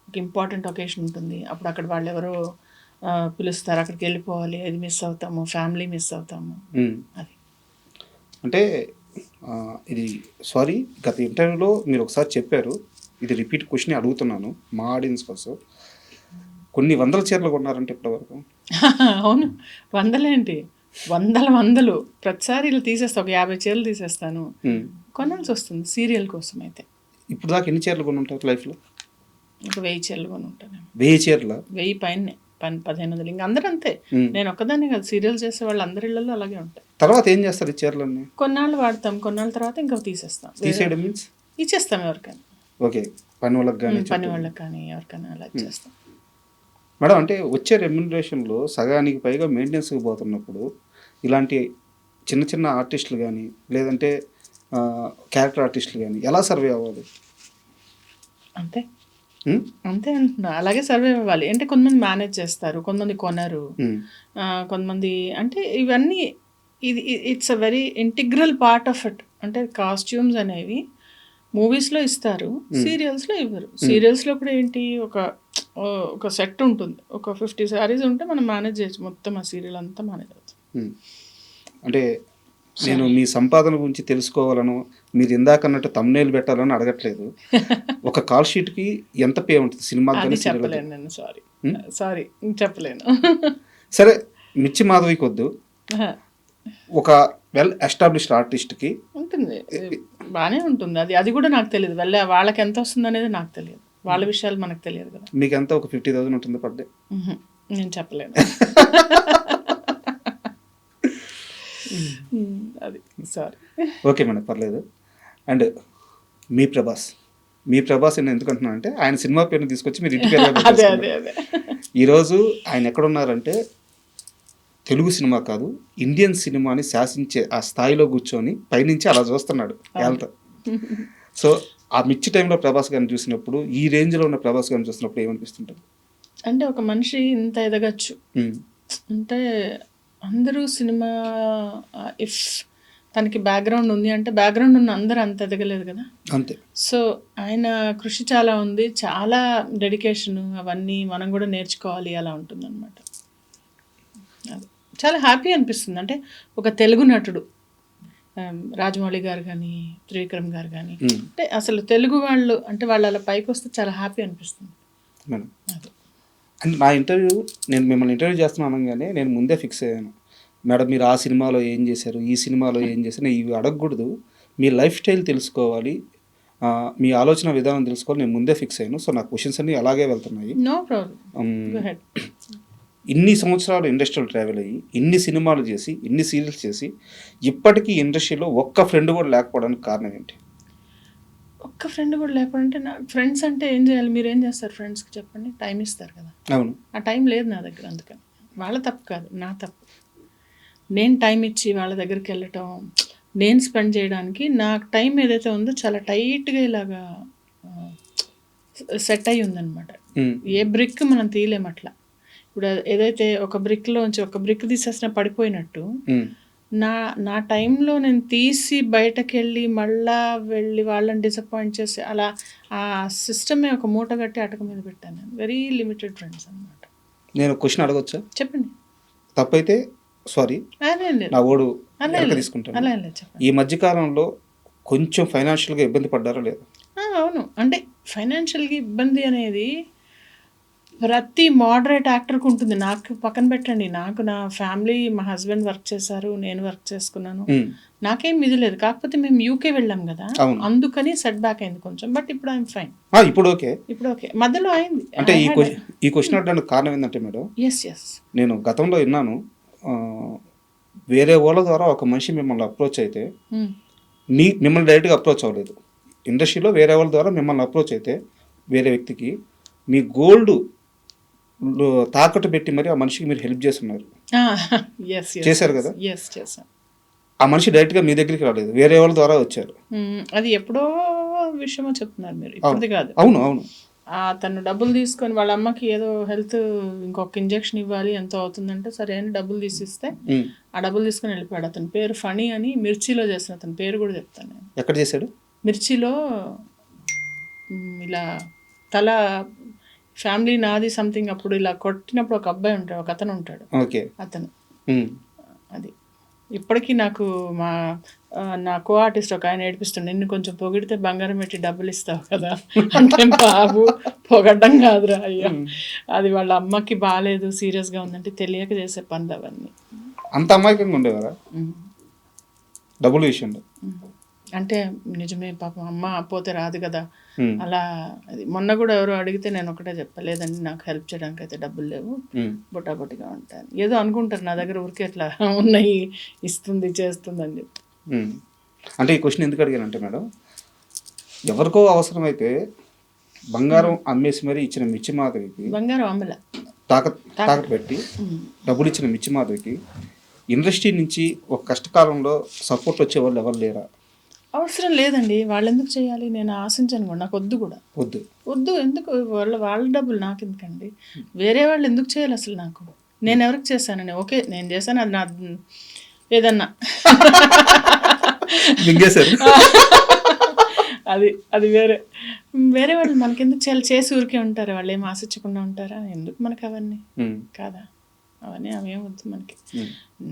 ఒక ఇంపార్టెంట్ ఒకేషన్ ఉంటుంది, అప్పుడు అక్కడ వాళ్ళు ఎవరో పిలుస్తారు, అక్కడికి వెళ్ళిపోవాలి, అది మిస్ అవుతాము, ఫ్యామిలీ మిస్ అవుతాము. అది అంటే ఇది సారీ, గత ఇంటర్వ్యూలో మీరు ఒకసారి చెప్పారు, ఇది రిపీట్ క్వశ్చన్ అడుగుతున్నాను మా ఆడియన్స్ కోసం. కొన్ని వందల చీరలు కొన్నారంటే ఇప్పటివరకు? అవును, వందలేంటి, వందలు ప్రతిసారి ఇలా తీసేస్తా, ఒక 50 చీరలు తీసేస్తాను, కొనాల్సి వస్తుంది సీరియల్ కోసం. అయితే ఇప్పుడు దాకా ఎన్ని చీరలు కొని ఉంటారు లైఫ్లో? ఒక 1000 చీరలు కొని ఉంటాను. 1000 చీరల? 1000 పైనే, 1500. ఇంకా అందరూ అంతే, నేను ఒక్కదాన్ని కాదు, సీరియల్ చేసే వాళ్ళు అందరి ఇళ్ళలో అలాగే ఉంటాయి. తర్వాత ఏం చేస్తారు ఈ చీరలన్నీ? కొన్నాళ్ళు వాడతాం, కొన్నాళ్ళ తర్వాత ఇంకా తీసేస్తాం. తీసేయడం మీన్స్ ఇచ్చేస్తాం ఎవరికైనా. ఓకే, పని వాళ్ళకి కానీ పని వాళ్ళకి కానీ ఎవరికైనా అలా ఇచ్చేస్తాం. మేడం, అంటే వచ్చే రెమ్యునరేషన్లో సగానికి పైగా మెయింటెనెన్స్కి పోతున్నప్పుడు ఇలాంటి చిన్న చిన్న ఆర్టిస్టులు కానీ లేదంటే క్యారెక్టర్ ఆర్టిస్టులు కానీ ఎలా సర్వే అవ్వాలి? అంతే అంతే అంటున్నా, అలాగే సర్వే అవ్వాలి. అంటే కొంతమంది మేనేజ్ చేస్తారు, కొంతమంది కొనరు, కొంతమంది అంటే ఇవన్నీ ఇది it's a very integral part of it. అంటే కాస్ట్యూమ్స్ అనేవి మూవీస్లో ఇస్తారు, సీరియల్స్లో ఇవ్వరు. సీరియల్స్లో కూడా ఏంటి, ఒక సెట్ ఉంటుంది, ఒక 50 సారీస్ ఉంటే మనం మేనేజ్ చేయొచ్చు, మొత్తం ఆ సీరియల్ అంతా మేనేజ్ అవుతుంది. అంటే నేను మీ సంపాదన గురించి తెలుసుకోవాలను, మీరు ఇందాక అన్నట్టు తమ్నేల్ పెట్టాలని అడగట్లేదు. ఒక కాల్ షీట్కి ఎంత పే ఉంటుంది సినిమాకి? అది చెప్పలేను నేను, సారీ చెప్పలేను. సరే, మిర్చి మాధవికి వద్దు, ఒక వెల్ ఎస్టాబ్లిష్డ్ ఆర్టిస్ట్కి ఉంటుంది, బాగానే ఉంటుంది. అది కూడా నాకు తెలియదు, వాళ్ళకి ఎంత వస్తుంది అనేది నాకు తెలియదు, వాళ్ళ విషయాలు మనకు తెలియదు కదా. మీకు ఎంత ఒక 50,000 ఉంటుంది పర్ డే? నేను చెప్పలేను. అది సారీ. ఓకే మేడం, పర్లేదు. అండ్ మీ ప్రభాస్ నేను ఎందుకు అంటున్నాను అంటే, ఆయన సినిమా పేరుని తీసుకొచ్చి మీరు ఇంటి పేరు. ఈరోజు ఆయన ఎక్కడున్నారంటే, తెలుగు సినిమా కాదు ఇండియన్ సినిమాని శాసించే ఆ స్థాయిలో కూర్చొని పైనుంచి అలా చూస్తున్నాడు వెళ్తా. సో ఆ మిర్చి టైంలో ప్రభాస్ గారిని చూసినప్పుడు, ఈ రేంజ్లో ఉన్న ప్రభాస్ గారిని చూసినప్పుడు ఏమనిపిస్తుంటుంది? అంటే ఒక మనిషి ఇంత ఎదగచ్చు అంటే, అందరూ సినిమా ఇఫ్ తనకి బ్యాక్గ్రౌండ్ ఉంది అంటే, బ్యాక్గ్రౌండ్ ఉన్న అందరూ అంత ఎదగలేదు కదా. అంతే. సో ఆయన కృషి చాలా ఉంది, చాలా డెడికేషన్, అవన్నీ మనం కూడా నేర్చుకోవాలి, అలా ఉంటుంది అనమాట. అది చాలా హ్యాపీ అనిపిస్తుంది. అంటే ఒక తెలుగు నటుడు రాజమౌళి గారు కానీ, త్రివిక్రమ్ గారు కానీ, అంటే అసలు తెలుగు వాళ్ళు అంటే వాళ్ళు అలా పైకి వస్తే చాలా హ్యాపీ అనిపిస్తుంది మేడం. అంటే నా ఇంటర్వ్యూ, నేను మిమ్మల్ని ఇంటర్వ్యూ చేస్తున్నాను అనగానే నేను ముందే ఫిక్స్ అయ్యాను, మేడం మీరు ఆ సినిమాలో ఏం చేశారు, ఈ సినిమాలో ఏం చేశారు, ఇవి అడగకూడదు, మీ లైఫ్ స్టైల్ తెలుసుకోవాలి, మీ ఆలోచన విధానం తెలుసుకోవాలి, నేను ముందే ఫిక్స్ అయ్యాను. సో నా క్వశ్చన్స్ అన్నీ అలాగే వెళ్తున్నాయి. No problem. ఇన్ని సంవత్సరాలు ఇండస్ట్రీలో ట్రావెల్ అయ్యి, ఇన్ని సినిమాలు చేసి, ఇన్ని సీరియల్స్ చేసి, ఇప్పటికీ ఇండస్ట్రీలో ఒక్క ఫ్రెండ్ కూడా లేకపోవడానికి కారణం ఏంటి? ఒక్క ఫ్రెండ్ కూడా లేకపోతే, నా ఫ్రెండ్స్ అంటే ఏం చేయాలి, మీరు ఏం చేస్తారు ఫ్రెండ్స్కి చెప్పండి? టైం ఇస్తారు కదా. అవును, ఆ టైం లేదు నా దగ్గర, అందుకని. వాళ్ళ తప్పు కాదు, నా తప్పు. నేను టైం ఇచ్చి వాళ్ళ దగ్గరికి వెళ్ళటం, నేను స్పెండ్ చేయడానికి నాకు టైం ఏదైతే ఉందో చాలా టైట్గా ఇలాగా సెట్ అయ్యి ఉందన్నమాట. ఏ బ్రిక్ మనం తీయలేం అట్లా. ఇప్పుడు ఏదైతే ఒక బ్రిక్లోంచి ఒక బ్రిక్ తీసేసిన పడిపోయినట్టు, నా టైంలో నేను తీసి బయటకు వెళ్ళి వాళ్ళని డిసప్పాయింట్ చేసి అలా ఆ సిస్టమే ఒక మూట కట్టి అటక మీద పెట్టాను. నేను వెరీ లిమిటెడ్ ఫ్రెండ్స్ అనమాట. నేను క్వశ్చన్ అడగొచ్చా? చెప్పండి. తప్పైతే సారీ, నా ఓడు తీసుకుంటాను. ఈ మధ్యకాలంలో కొంచెం ఫైనాన్షియల్గా ఇబ్బంది పడ్డారా లేదా? అవును, అంటే ఫైనాన్షియల్గా ఇబ్బంది అనేది ప్రతి మోడరేట్ యాక్టర్కి ఉంటుంది. నాకు పక్కన పెట్టండి, నాకు నా ఫ్యామిలీ, మా హస్బెండ్ వర్క్ చేశారు, నేను వర్క్ చేసుకున్నాను, నాకేం ఇది లేదు. కాకపోతే మేము యూకే వెళ్ళాం కదా, అందుకని సెట్ బ్యాక్ అయింది కొంచెం. బట్ ఇప్పుడు ఐఎమ్ ఫైన్. ఇప్పుడు ఓకే. మధ్యలో అయింది. అంటే ఈ క్వశ్చన్ అడగడానికి కారణం ఏంటంటే మేడం, నేను గతంలో విన్నాను, వేరే వాళ్ళ ద్వారా ఒక మనిషి మిమ్మల్ని అప్రోచ్ అయితే, మిమ్మల్ని డైరెక్ట్గా అప్రోచ్ అవ్వలేదు, ఇండస్ట్రీలో వేరే వాళ్ళ ద్వారా మిమ్మల్ని అప్రోచ్ అయితే వేరే వ్యక్తికి, మీ గోల్డ్ తాకట్టు పెట్టి మరి ఆ మనిషికి మీరు హెల్ప్ చేస్తున్నారు, చేశారు కదా. ఆ మనిషి డైరెక్ట్గా మీ దగ్గరికి రాలేదు, వేరే వాళ్ళ ద్వారా వచ్చారు. అది ఎప్పుడో విషయమో చెప్తున్నారు మీరు, ఇప్పుడు కాదు. అవును. తను డబ్బులు తీసుకొని వాళ్ళ అమ్మకి ఏదో హెల్త్ ఇంకొక ఇంజెక్షన్ ఇవ్వాలి ఎంతో అవుతుందంటే సరే అని డబ్బులు తీసిస్తే ఆ డబ్బులు తీసుకొని వెళ్ళిపోయాడు. అతని పేరు ఫణి అని, మిర్చిలో చేసిన అతని పేరు కూడా చెప్తాను నేను. ఎక్కడ చేశాడు? మిర్చిలో ఇలా తల ఫ్యామిలీ నాది సంథింగ్ అప్పుడు ఇలా కొట్టినప్పుడు ఒక అబ్బాయి ఉంటాడు, ఒక అతను ఉంటాడు, ఓకే అతను. అది ఇప్పటికీ నాకు నా కో ఆర్టిస్ట్ ఒక ఆయన ఏడిపిస్తుండే, నిన్ను కొంచెం పొగిడితే బంగారం పెట్టి డబ్బులు ఇస్తావు కదా అంటే, బాబు పొగడ్డం కాదురా అయ్యా, అది వాళ్ళ అమ్మకి బాగాలేదు సీరియస్గా ఉందంటే తెలియక చేసే పనులు అవన్నీ. అంత అమాయకంగా ఉండేవారా డబ్బులు విషయంలో? అంటే నిజమే, పాపం అమ్మ పోతే రాదు కదా అలా. అది మొన్న కూడా ఎవరో అడిగితే నేను ఒకటే చెప్పలేదండి, నాకు హెల్ప్ చేయడానికి అయితే డబ్బులు లేవు, బొటాబొటిగా ఉంటాను. ఏదో అనుకుంటారు నా దగ్గర ఊరికే అట్లా ఉన్నాయి, ఇస్తుంది చేస్తుంది అని చెప్పి. అంటే ఈ క్వశ్చన్ ఎందుకు అడిగానంటే మేడం, ఎవరికో అవసరమైతే బంగారం అమ్మేసి మరీ ఇచ్చిన మిర్చి మాధవికి, బంగారం అమ్మల తాకట్టు పెట్టి డబ్బులు ఇచ్చిన మిర్చి మాధవికి ఇండస్ట్రీ నుంచి ఒక కష్టకాలంలో సపోర్ట్ వచ్చేవాళ్ళు ఎవరు లేరా? అవసరం లేదండి, వాళ్ళు ఎందుకు చేయాలి, నేను ఆశించను కూడా, నాకు వద్దు కూడా, వద్దు. ఎందుకు వాళ్ళ డబ్బులు నాకు ఎందుకండి, వేరే వాళ్ళు ఎందుకు చేయాలి అసలు నాకు? నేను ఎవరికి చేశానని, ఓకే నేను చేశాను, అది నా ఏదన్నా అది వేరే వాళ్ళు మనకెందుకు చేయాలి? చేసి ఊరికే ఉంటారు, వాళ్ళు ఏం ఆశించకుండా ఉంటారా? ఎందుకు మనకు అవన్నీ కాదా? అవన్నీ అవేం వద్దు మనకి.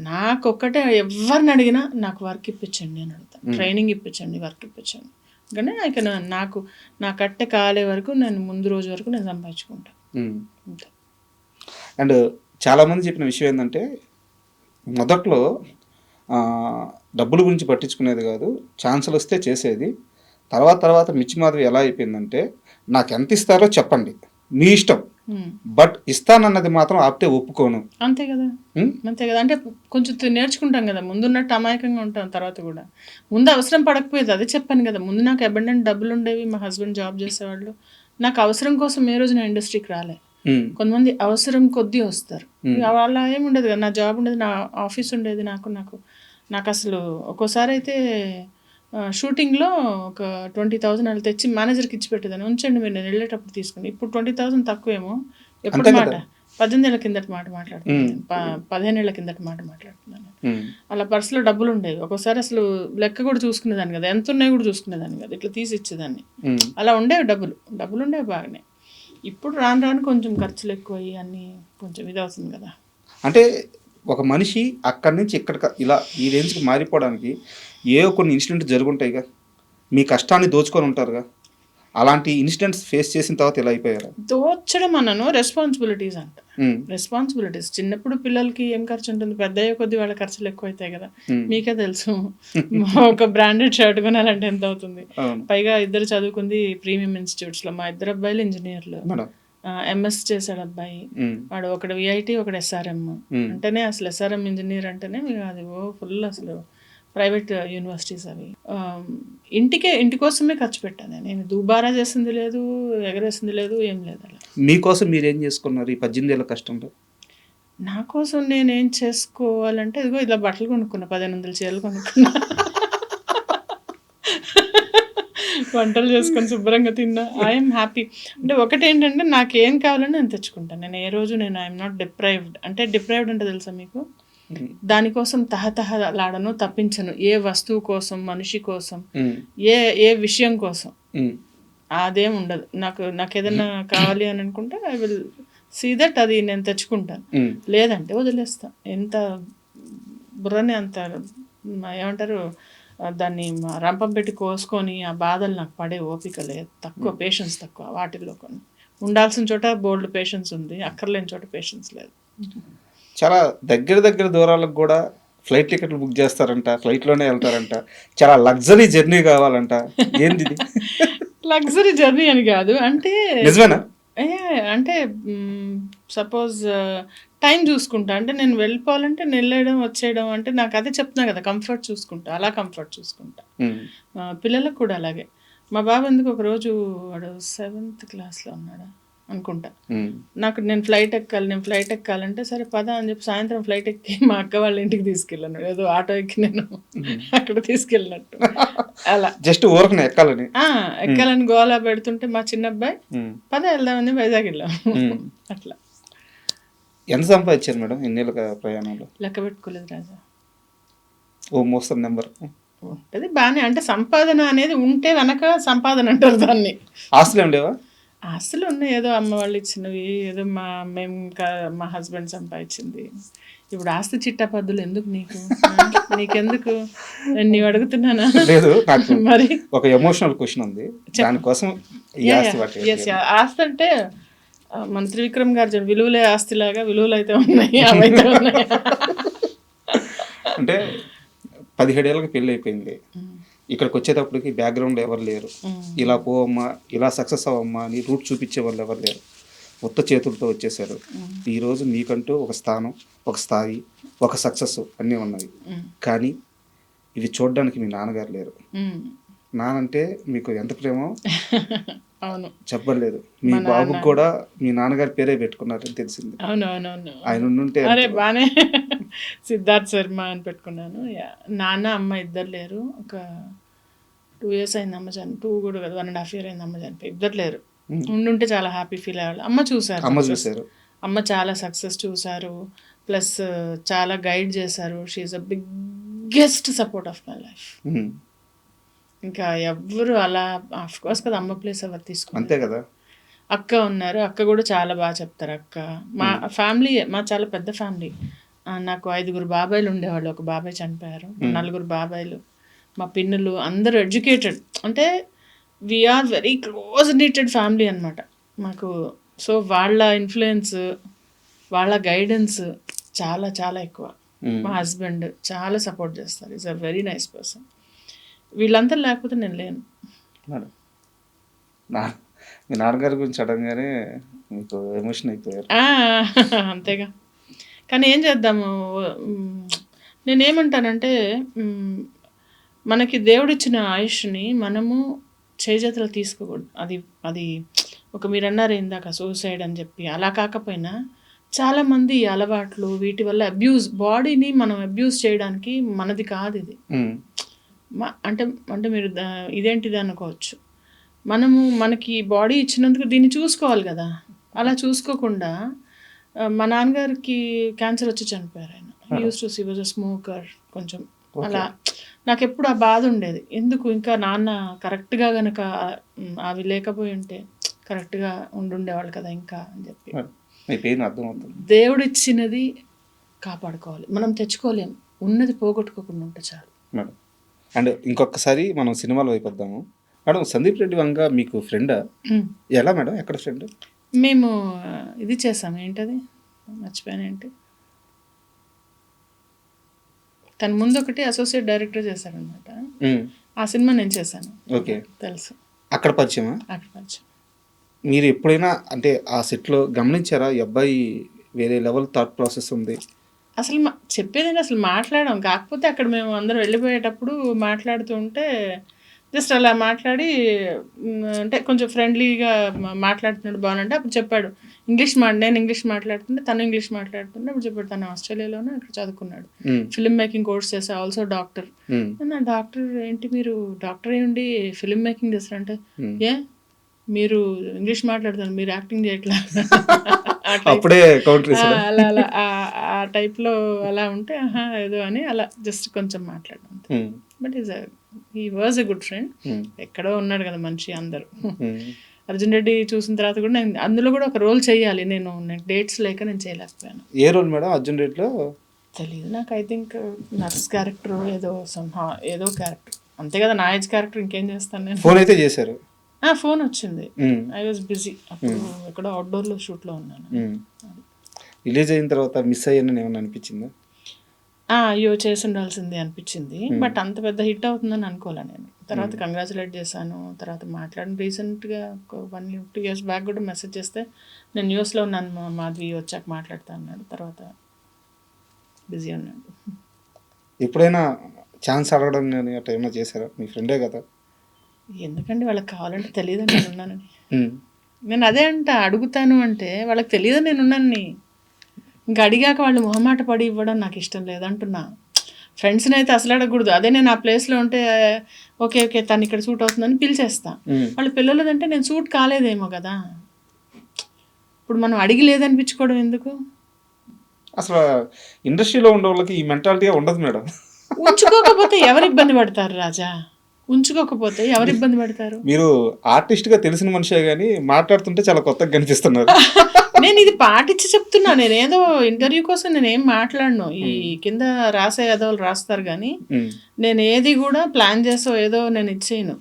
నాకు ఒక్కటే, ఎవరిని అడిగినా నాకు వర్క్ ఇప్పించండి అని అడుగుతాను, ట్రైనింగ్ ఇప్పించండి, వర్క్ ఇప్పించండి. కానీ నా కట్టె కాలే వరకు నేను ముందు రోజు వరకు నేను సంపాదించుకుంటాను. అండ్ చాలామంది చెప్పిన విషయం ఏంటంటే, మొదట్లో డబ్బుల గురించి పట్టించుకునేది కాదు, ఛాన్సులు వస్తే చేసేది. తర్వాత మిర్చి మాధవి ఎలా అయిపోయిందంటే, నాకు ఎంత ఇస్తారో చెప్పండి, మీ ఇష్టం, బట్ ఇస్తానన్నది మాత్రం ఆపితే ఒప్పుకోను. అంతే కదా. అంటే కొంచెం నేర్చుకుంటాం కదా, ముందున్నట్టు అమాయకంగా ఉంటాం. తర్వాత కూడా ముందు అవసరం పడకపోయేది, అదే చెప్పాను కదా, ముందు నాకు అబండెంట్ డబ్బులు ఉండేవి, మా హస్బెండ్ జాబ్ చేసేవాళ్ళు. నాకు అవసరం కోసం ఏ రోజు నేను ఇండస్ట్రీకి రాలే. కొంతమంది అవసరం కొద్దీ వస్తారు, వాళ్ళ ఏముండదు కదా, నా జాబ్ ఉండేది, నా ఆఫీస్ ఉండేది, నాకు అసలు ఒక్కోసారి అయితే షూటింగ్లో ఒక 20,000 అలా తెచ్చి మేనేజర్కి ఇచ్చి పెట్టేదాన్ని, ఉంచండి మీరు నేను వెళ్ళేటప్పుడు తీసుకుని. ఇప్పుడు 20,000 తక్కువేమో. ఎప్పుడు మాట 18 ఏళ్ళ కిందటి మాట మాట్లాడుతున్నాను, 15 ఏళ్ళ కిందటి మాట మాట్లాడుతున్నాను. అలా పర్సులో డబ్బులు ఉండేవి, ఒక్కోసారి అసలు లెక్క కూడా చూసుకునేదాన్ని కదా, ఎంత ఉన్నాయి కూడా చూసుకునేదాన్ని కదా, ఇట్లా తీసి ఇచ్చేదాన్ని. అలా ఉండేవి డబ్బులు ఉండేవి బాగానే. ఇప్పుడు రాను కొంచెం ఖర్చులు ఎక్కువ అయ్యి అన్నీ కొంచెం ఇది అవుతుంది కదా. అంటే ఒక మనిషి అక్కడి నుంచి ఇక్కడ ఇలా ఈ రేంజ్కి మారిపోవడానికి ఏవో కొన్ని ఇన్సిడెంట్ జరుగుంటాయిగా, మీ కష్టాన్ని దోచుకొని ఉంటారుగా, అలాంటి ఇన్సిడెంట్స్ ఫేస్ చేసిన తర్వాత ఇలా అయిపోయారు? దోచడం అన్నాను, రెస్పాన్సిబిలిటీస్ అంట. రెస్పాన్సిబిలిటీస్ చిన్నప్పుడు పిల్లలకి ఏం ఖర్చు ఉంటుంది, పెద్ద అయ్యే కొద్ది వాళ్ళ ఖర్చులు ఎక్కువ అవుతాయి కదా, మీకే తెలుసు. ఒక బ్రాండెడ్ షర్ట్ కొనాలంటే ఎంత అవుతుంది, పైగా ఇద్దరు చదువుకుంది ప్రీమియం ఇన్స్టిట్యూట్స్లో, మా ఇద్దరు అబ్బాయిలు ఇంజనీర్లు, ఎంఎస్ చేశాడు అబ్బాయి, వాడు ఒకడు విఐటి ఒకడు ఎస్ఆర్ఎం. అంటేనే అసలు ఎస్ఆర్ఎం ఇంజనీర్ అంటేనే అది ఫుల్ అసలు ప్రైవేట్ యూనివర్సిటీస్ అవి. ఇంటి కోసమే ఖర్చు పెట్టాను నేను, దుబారా చేసింది లేదు, ఎగరేసింది లేదు, ఏం లేదు. అలా మీకోసం మీరేం చేసుకున్నారు ఈ 18 ఏళ్ళ కష్టంలో? నా కోసం నేనేం చేసుకోవాలంటే, ఇదిగో ఇలా బట్టలు కొనుక్కున్నా, 1500 చీరలు కొనుక్కున్నా, వంటలు చేసుకొని శుభ్రంగా తిన్నా, ఐఎమ్ హ్యాపీ. అంటే ఒకటేంటంటే, నాకేం కావాలని నేను తెచ్చుకుంటాను. నేను ఏ రోజు ఐఎమ్ నాట్ డిప్రైవ్డ్. అంటే డిప్రైవ్డ్ అంటే తెలుసా మీకు, దానికోసం తహతహలాడను, తప్పించను. ఏ వస్తువు కోసం, మనిషి కోసం, ఏ విషయం కోసం అదేం ఉండదు. నాకు ఏదైనా కావాలి అని అనుకుంటే ఐ విల్ సీ దట్, అది నేను తెచ్చుకుంటాను. లేదంటే వదిలేస్తా. ఎంత బుర్రని అంత ఏమంటారు దాన్ని రంపం పెట్టి కోసుకొని ఆ బాధలు నాకు పడే ఓపిక లేదు, తక్కువ పేషెన్స్ తక్కువ. వాటిల్లో కొన్ని ఉండాల్సిన చోట బోల్డ్ పేషెన్స్ ఉంది, అక్కర్లేని చోట పేషెన్స్ లేదు. చాలా దగ్గర దూరాలకు కూడా ఫ్లైట్ టికెట్లు బుక్ చేస్తారంట, ఫ్లైట్లోనే వెళ్తారంట, చాలా లగ్జరీ జర్నీ కావాలంట. ఏంది లగ్జరీ జర్నీ అని కాదు, అంటే నిజమేనా? అంటే సపోజ్ టైం చూసుకుంటా, అంటే నేను వెళ్ళిపోవాలంటే వెళ్ళడం వచ్చేయడం, అంటే నాకు అదే చెప్తున్నా కదా, కంఫర్ట్ చూసుకుంటా, అలా కంఫర్ట్ చూసుకుంటా. పిల్లలకు కూడా అలాగే. మా బాబు ఎందుకు ఒకరోజు వాడు 7th క్లాస్లో ఉన్నాడా, అనుకుంటా. ఉమ్. నేను ఫ్లైట్ ఎక్కాలంటే సరే పద అని చెప్పి సాయంత్రం ఫ్లైట్ ఎక్కి మా అక్క వాళ్ళ ఇంటికి తీసుకెళ్ళాను. ఏదో ఆటో ఎక్కి నేను అక్కడ తీసుకెళ్ళినట్టు అలా జస్ట్ ఊరకనే ఎక్కాలని. ఎక్కాలని గోలా పెడుతుంటే మా చిన్న అబ్బాయి ఉమ్. పద వెళ్దామని వైజాగ్ వెళ్ళాము. అట్లా. ఎంత సంపాదించారు మేడం ఎన్నేళ్ళ ప్రయాణంలో? లెక్క పెట్టుకోలేదు రాజా. ఓ మోస్తరు నెంబర్ ఉంటుంది బాగానే. అంటే సంపాదన అనేది ఉంటే వెనక సంపాదన అంటారు దాన్ని. ఆస్తులు ఏం లేవా? ఆస్తులు ఉన్నాయి, ఏదో అమ్మ వాళ్ళు ఇచ్చినవి, ఏదో మా హస్బెండ్ సంపాదించింది. ఇప్పుడు ఆస్తి చిట్టా పద్దులు ఎందుకు నీకు? నీకెందుకు? నేను నీవు అడుగుతున్నానా? లేదు, నాకు మరి ఒక ఎమోషనల్ క్వశ్చన్ ఉంది దానికోసం. ఆస్తి అంటే మన త్రివిక్రమ్ గారు విలువలే ఆస్తిలాగా విలువలు అయితే ఉన్నాయి, అవైతే ఉన్నాయి. అంటే 17 ఏళ్ళకి పెళ్ళి అయిపోయింది, ఇక్కడికి వచ్చేటప్పటికి బ్యాక్గ్రౌండ్ ఎవరు లేరు, ఇలా పోవమ్మా ఇలా సక్సెస్ అవ్వమ్మా అని రూట్ చూపించే వాళ్ళు ఎవరు లేరు, కొత్త చేతులతో వచ్చేసారు. ఈరోజు మీకంటూ ఒక స్థానం, ఒక స్థాయి, ఒక సక్సెస్ అన్నీ ఉన్నాయి. కానీ ఇవి చూడడానికి మీ నాన్నగారు లేరు. నానంటే మీకు ఎంత ప్రేమో అవును చెప్పలేదు. మీ బాబుకి కూడా మీ నాన్నగారి పేరే పెట్టుకున్నారని తెలిసింది. అవునవునవును. ఆయన ఉంటే అరే బానే సిద్ధార్థ్ శర్మ అని పెట్టుకున్నాను. నాన్న అమ్మ ఇద్దరు లేరు. ఒక 2 years అయింది అమ్మ చనిపోయి. 2 కూడా కదా, 1.5 year అయింది అమ్మ చనిపోయి. ఇద్దరు లేరు. ఉండుంటే చాలా హ్యాపీ ఫీల్ అయ్యేవాళ్ళు. అమ్మ చూసారు. అమ్మ చాలా సక్సెస్ చూసారు, ప్లస్ చాలా గైడ్ చేశారు. She's a biggest support of my life. ఇంకా ఎవ్వరు అలా ఆఫ్ కోర్స్ కదా, అమ్మ ప్లేస్ ఎవరు తీసుకుంటారు? అంతే కదా. అక్క ఉన్నారు, అక్క కూడా చాలా బాగా చెప్తారు. అక్క మా ఫ్యామిలీ, మా చాలా పెద్ద ఫ్యామిలీ. నాకు 5 బాబాయిలు ఉండేవాళ్ళు. ఒక బాబాయ్ చనిపోయారు. 4 బాబాయిలు, మా పిన్నులు అందరూ ఎడ్యుకేటెడ్. అంటే we're very close knitted family అనమాట మాకు. సో వాళ్ళ ఇన్ఫ్లుయెన్స్, వాళ్ళ గైడెన్స్ చాలా చాలా ఎక్కువ. మా హస్బెండ్ చాలా సపోర్ట్ చేస్తారు. Is a very nice person. వీళ్ళంతా లేకపోతే నేను లేను. మీ నాన్నగారి గురించి అడగగానే మీకు ఎమోషన్ అయిపోయారు. అంతేగా. కానీ ఏం చేద్దాము, నేనేమంటానంటే మనకి దేవుడిచ్చిన ఆయుష్ని మనము చేజేతలు తీసుకోకూడదు. అది ఒక మీరు అన్నారు ఇందాక సూసైడ్ అని చెప్పి, అలా కాకపోయినా చాలామంది అలవాట్లు వీటి వల్ల బాడీని మనం అబ్యూజ్ చేయడానికి మనది కాదు ఇది. అంటే మీరు ఇదేంటిది అనుకోవచ్చు. మనకి బాడీ ఇచ్చినందుకు దీన్ని చూసుకోవాలి కదా. అలా చూసుకోకుండా మా నాన్నగారికి క్యాన్సర్ వచ్చి చనిపోయారు ఆయన. He was a smoker. కొంచెం అలా నాకు ఎప్పుడు ఆ బాధ ఉండేది. ఎందుకు ఇంకా నాన్న కరెక్ట్గా కనుక అవి లేకపోయి ఉంటే కరెక్ట్గా ఉండుండేవాళ్ళు కదా ఇంకా అని చెప్పి. దేవుడిచ్చినది కాపాడుకోవాలి, మనం తెచ్చుకోలేము. ఉన్నది పోగొట్టుకోకుండా ఉంటే చాలు. అండ్ ఇంకొకసారి మనం సినిమాలో అయిపోద్దాము మేడం. సందీప్ రెడ్డి వంగ మీకు ఫ్రెండ్ ఎలా మేడం? ఎక్కడ ఫ్రెండ్? మేము ఇది చేసాము, ఏంటది మర్చిపోయాను, ఏంటి తను ముందు ఒకటి అసోసియేట్ డైరెక్టర్ చేశారనమాట. ఆ సినిమా నేను చేశాను. ఓకే, తెలుసు. అక్కడ పరిచయమా? అక్కడ పరిచయం. మీరు ఎప్పుడైనా అంటే ఆ సెట్లో గమనించారా ఈ అబ్బాయి వేరే లెవెల్ థాట్ ప్రాసెస్ ఉంది? అసలు చెప్పేది అసలు మాట్లాడాం. కాకపోతే అక్కడ మేము అందరం వెళ్ళిపోయేటప్పుడు మాట్లాడుతూ ఉంటే జస్ట్ అలా మాట్లాడి, అంటే కొంచెం ఫ్రెండ్లీగా మాట్లాడుతున్నాడు బాగుంటే అప్పుడు చెప్పాడు నేను ఇంగ్లీష్ మాట్లాడుతుంటే తను ఇంగ్లీష్ మాట్లాడుతుంటే అప్పుడు చెప్పాడు తను ఆస్ట్రేలియాలోనే అక్కడ చదువుకున్నాడు, ఫిల్మ్ మేకింగ్ కోర్స్ చేసా, ఆల్సో డాక్టర్. డాక్టర్ ఏంటి మీరు డాక్టర్ ఏంటి ఫిల్మ్ మేకింగ్ చేస్తారంటే, ఏ మీరు ఇంగ్లీష్ మాట్లాడుతున్నారు, మీరు యాక్టింగ్ చేయట్లా అప్పుడే అలా అలా ఆ టైప్లో అలా ఉంటే ఏదో అని అలా జస్ట్ కొంచెం మాట్లాడడం. But he was a good friend. ఎక్కడో ఉన్నాడు కదా మనిషి. అందరూ అర్జున్ రెడ్డి చూసిన తర్వాత కూడా నేను అందులో కూడా ఒక రోల్ చేయాలి, నేను డేట్స్ లేక నేను చేయలేకపోయాను. ఏ రోల్ మేడం అర్జున్ రెడ్డిలో? తెలియదు నాకు. ఐ థింక్ నర్స్ క్యారెక్టర్ ఏదో క్యారెక్టర్ అంతే కదా, నా ఏజ్ క్యారెక్టర్. ఇంకేం చేస్తాను నేను. ఫోన్ అయితే చేశారు? ఫోన్ వచ్చింది. ఐ వాజ్ బిజీ అప్పుడు, ఎక్కడో అవుట్డోర్లో షూట్లో ఉన్నాను. రిలీజ్ అయిన తర్వాత మిస్ అయ్యానని ఏమన్నా అనిపించిందా? అయ్యో చేసి ఉండాల్సింది అనిపించింది. బట్ అంత పెద్ద హిట్ అవుతుందని అనుకోలే నేను. తర్వాత కంగ్రాచులేట్ చేశాను, తర్వాత మాట్లాడిన. రీసెంట్గా 1-2 years బ్యాక్ కూడా మెసేజ్ చేస్తే నేను న్యూస్లో ఉన్నాను, మాధవి వచ్చాక మాట్లాడుతా అన్నాడు. తర్వాత బిజీ ఉన్నాడు. ఎప్పుడైనా ఛాన్స్ అడగడం కానీ అట్లా ఏమైనా చేశారా? మీ ఫ్రెండే కదా. ఎందుకండి వాళ్ళకి కావాలంటే తెలియదు నేను ఉన్నానని. నేను అదే అడుగుతాను అంటే వాళ్ళకి తెలియదు నేను ఉన్నాను. ఇంకా అడిగాక వాళ్ళు మొహమాట పడి ఇవ్వడం నాకు ఇష్టం లేదంటున్నా. ఫ్రెండ్స్ని అయితే అసలు అడగకూడదు. అదే నేను ఆ ప్లేస్లో ఉంటే ఓకే ఓకే తను ఇక్కడ సూట్ అవుతుందని పిలిచేస్తా. వాళ్ళ పిల్లలదంటే నేను సూట్ కాలేదేమో కదా, ఇప్పుడు మనం అడిగి లేదనిపించుకోవడం ఎందుకు? అసలు ఇండస్ట్రీలో ఉండే వాళ్ళకి ఈ మెంటాలిటీ ఉండదు మేడం. ఉంచుకోకపోతే ఎవరు ఇబ్బంది పడతారు రాజా? ఉంచుకోకపోతే ఎవరు ఇబ్బంది పడతారు? మీరు ఆర్టిస్ట్గా తెలిసిన మనిషే కానీ మాట్లాడుతుంటే చాలా కొత్తగా కనిపిస్తున్నారు. నేను ఇది పాటించి చెప్తున్నా. నేనేదో ఇంటర్వ్యూ కోసం నేనేం మాట్లాడను. ఈ కింద రాసే ఎదవలు రాస్తారు కానీ నేను ఏది కూడా ప్లాన్ చేసో ఏదో నేను ఇచ్చేయను.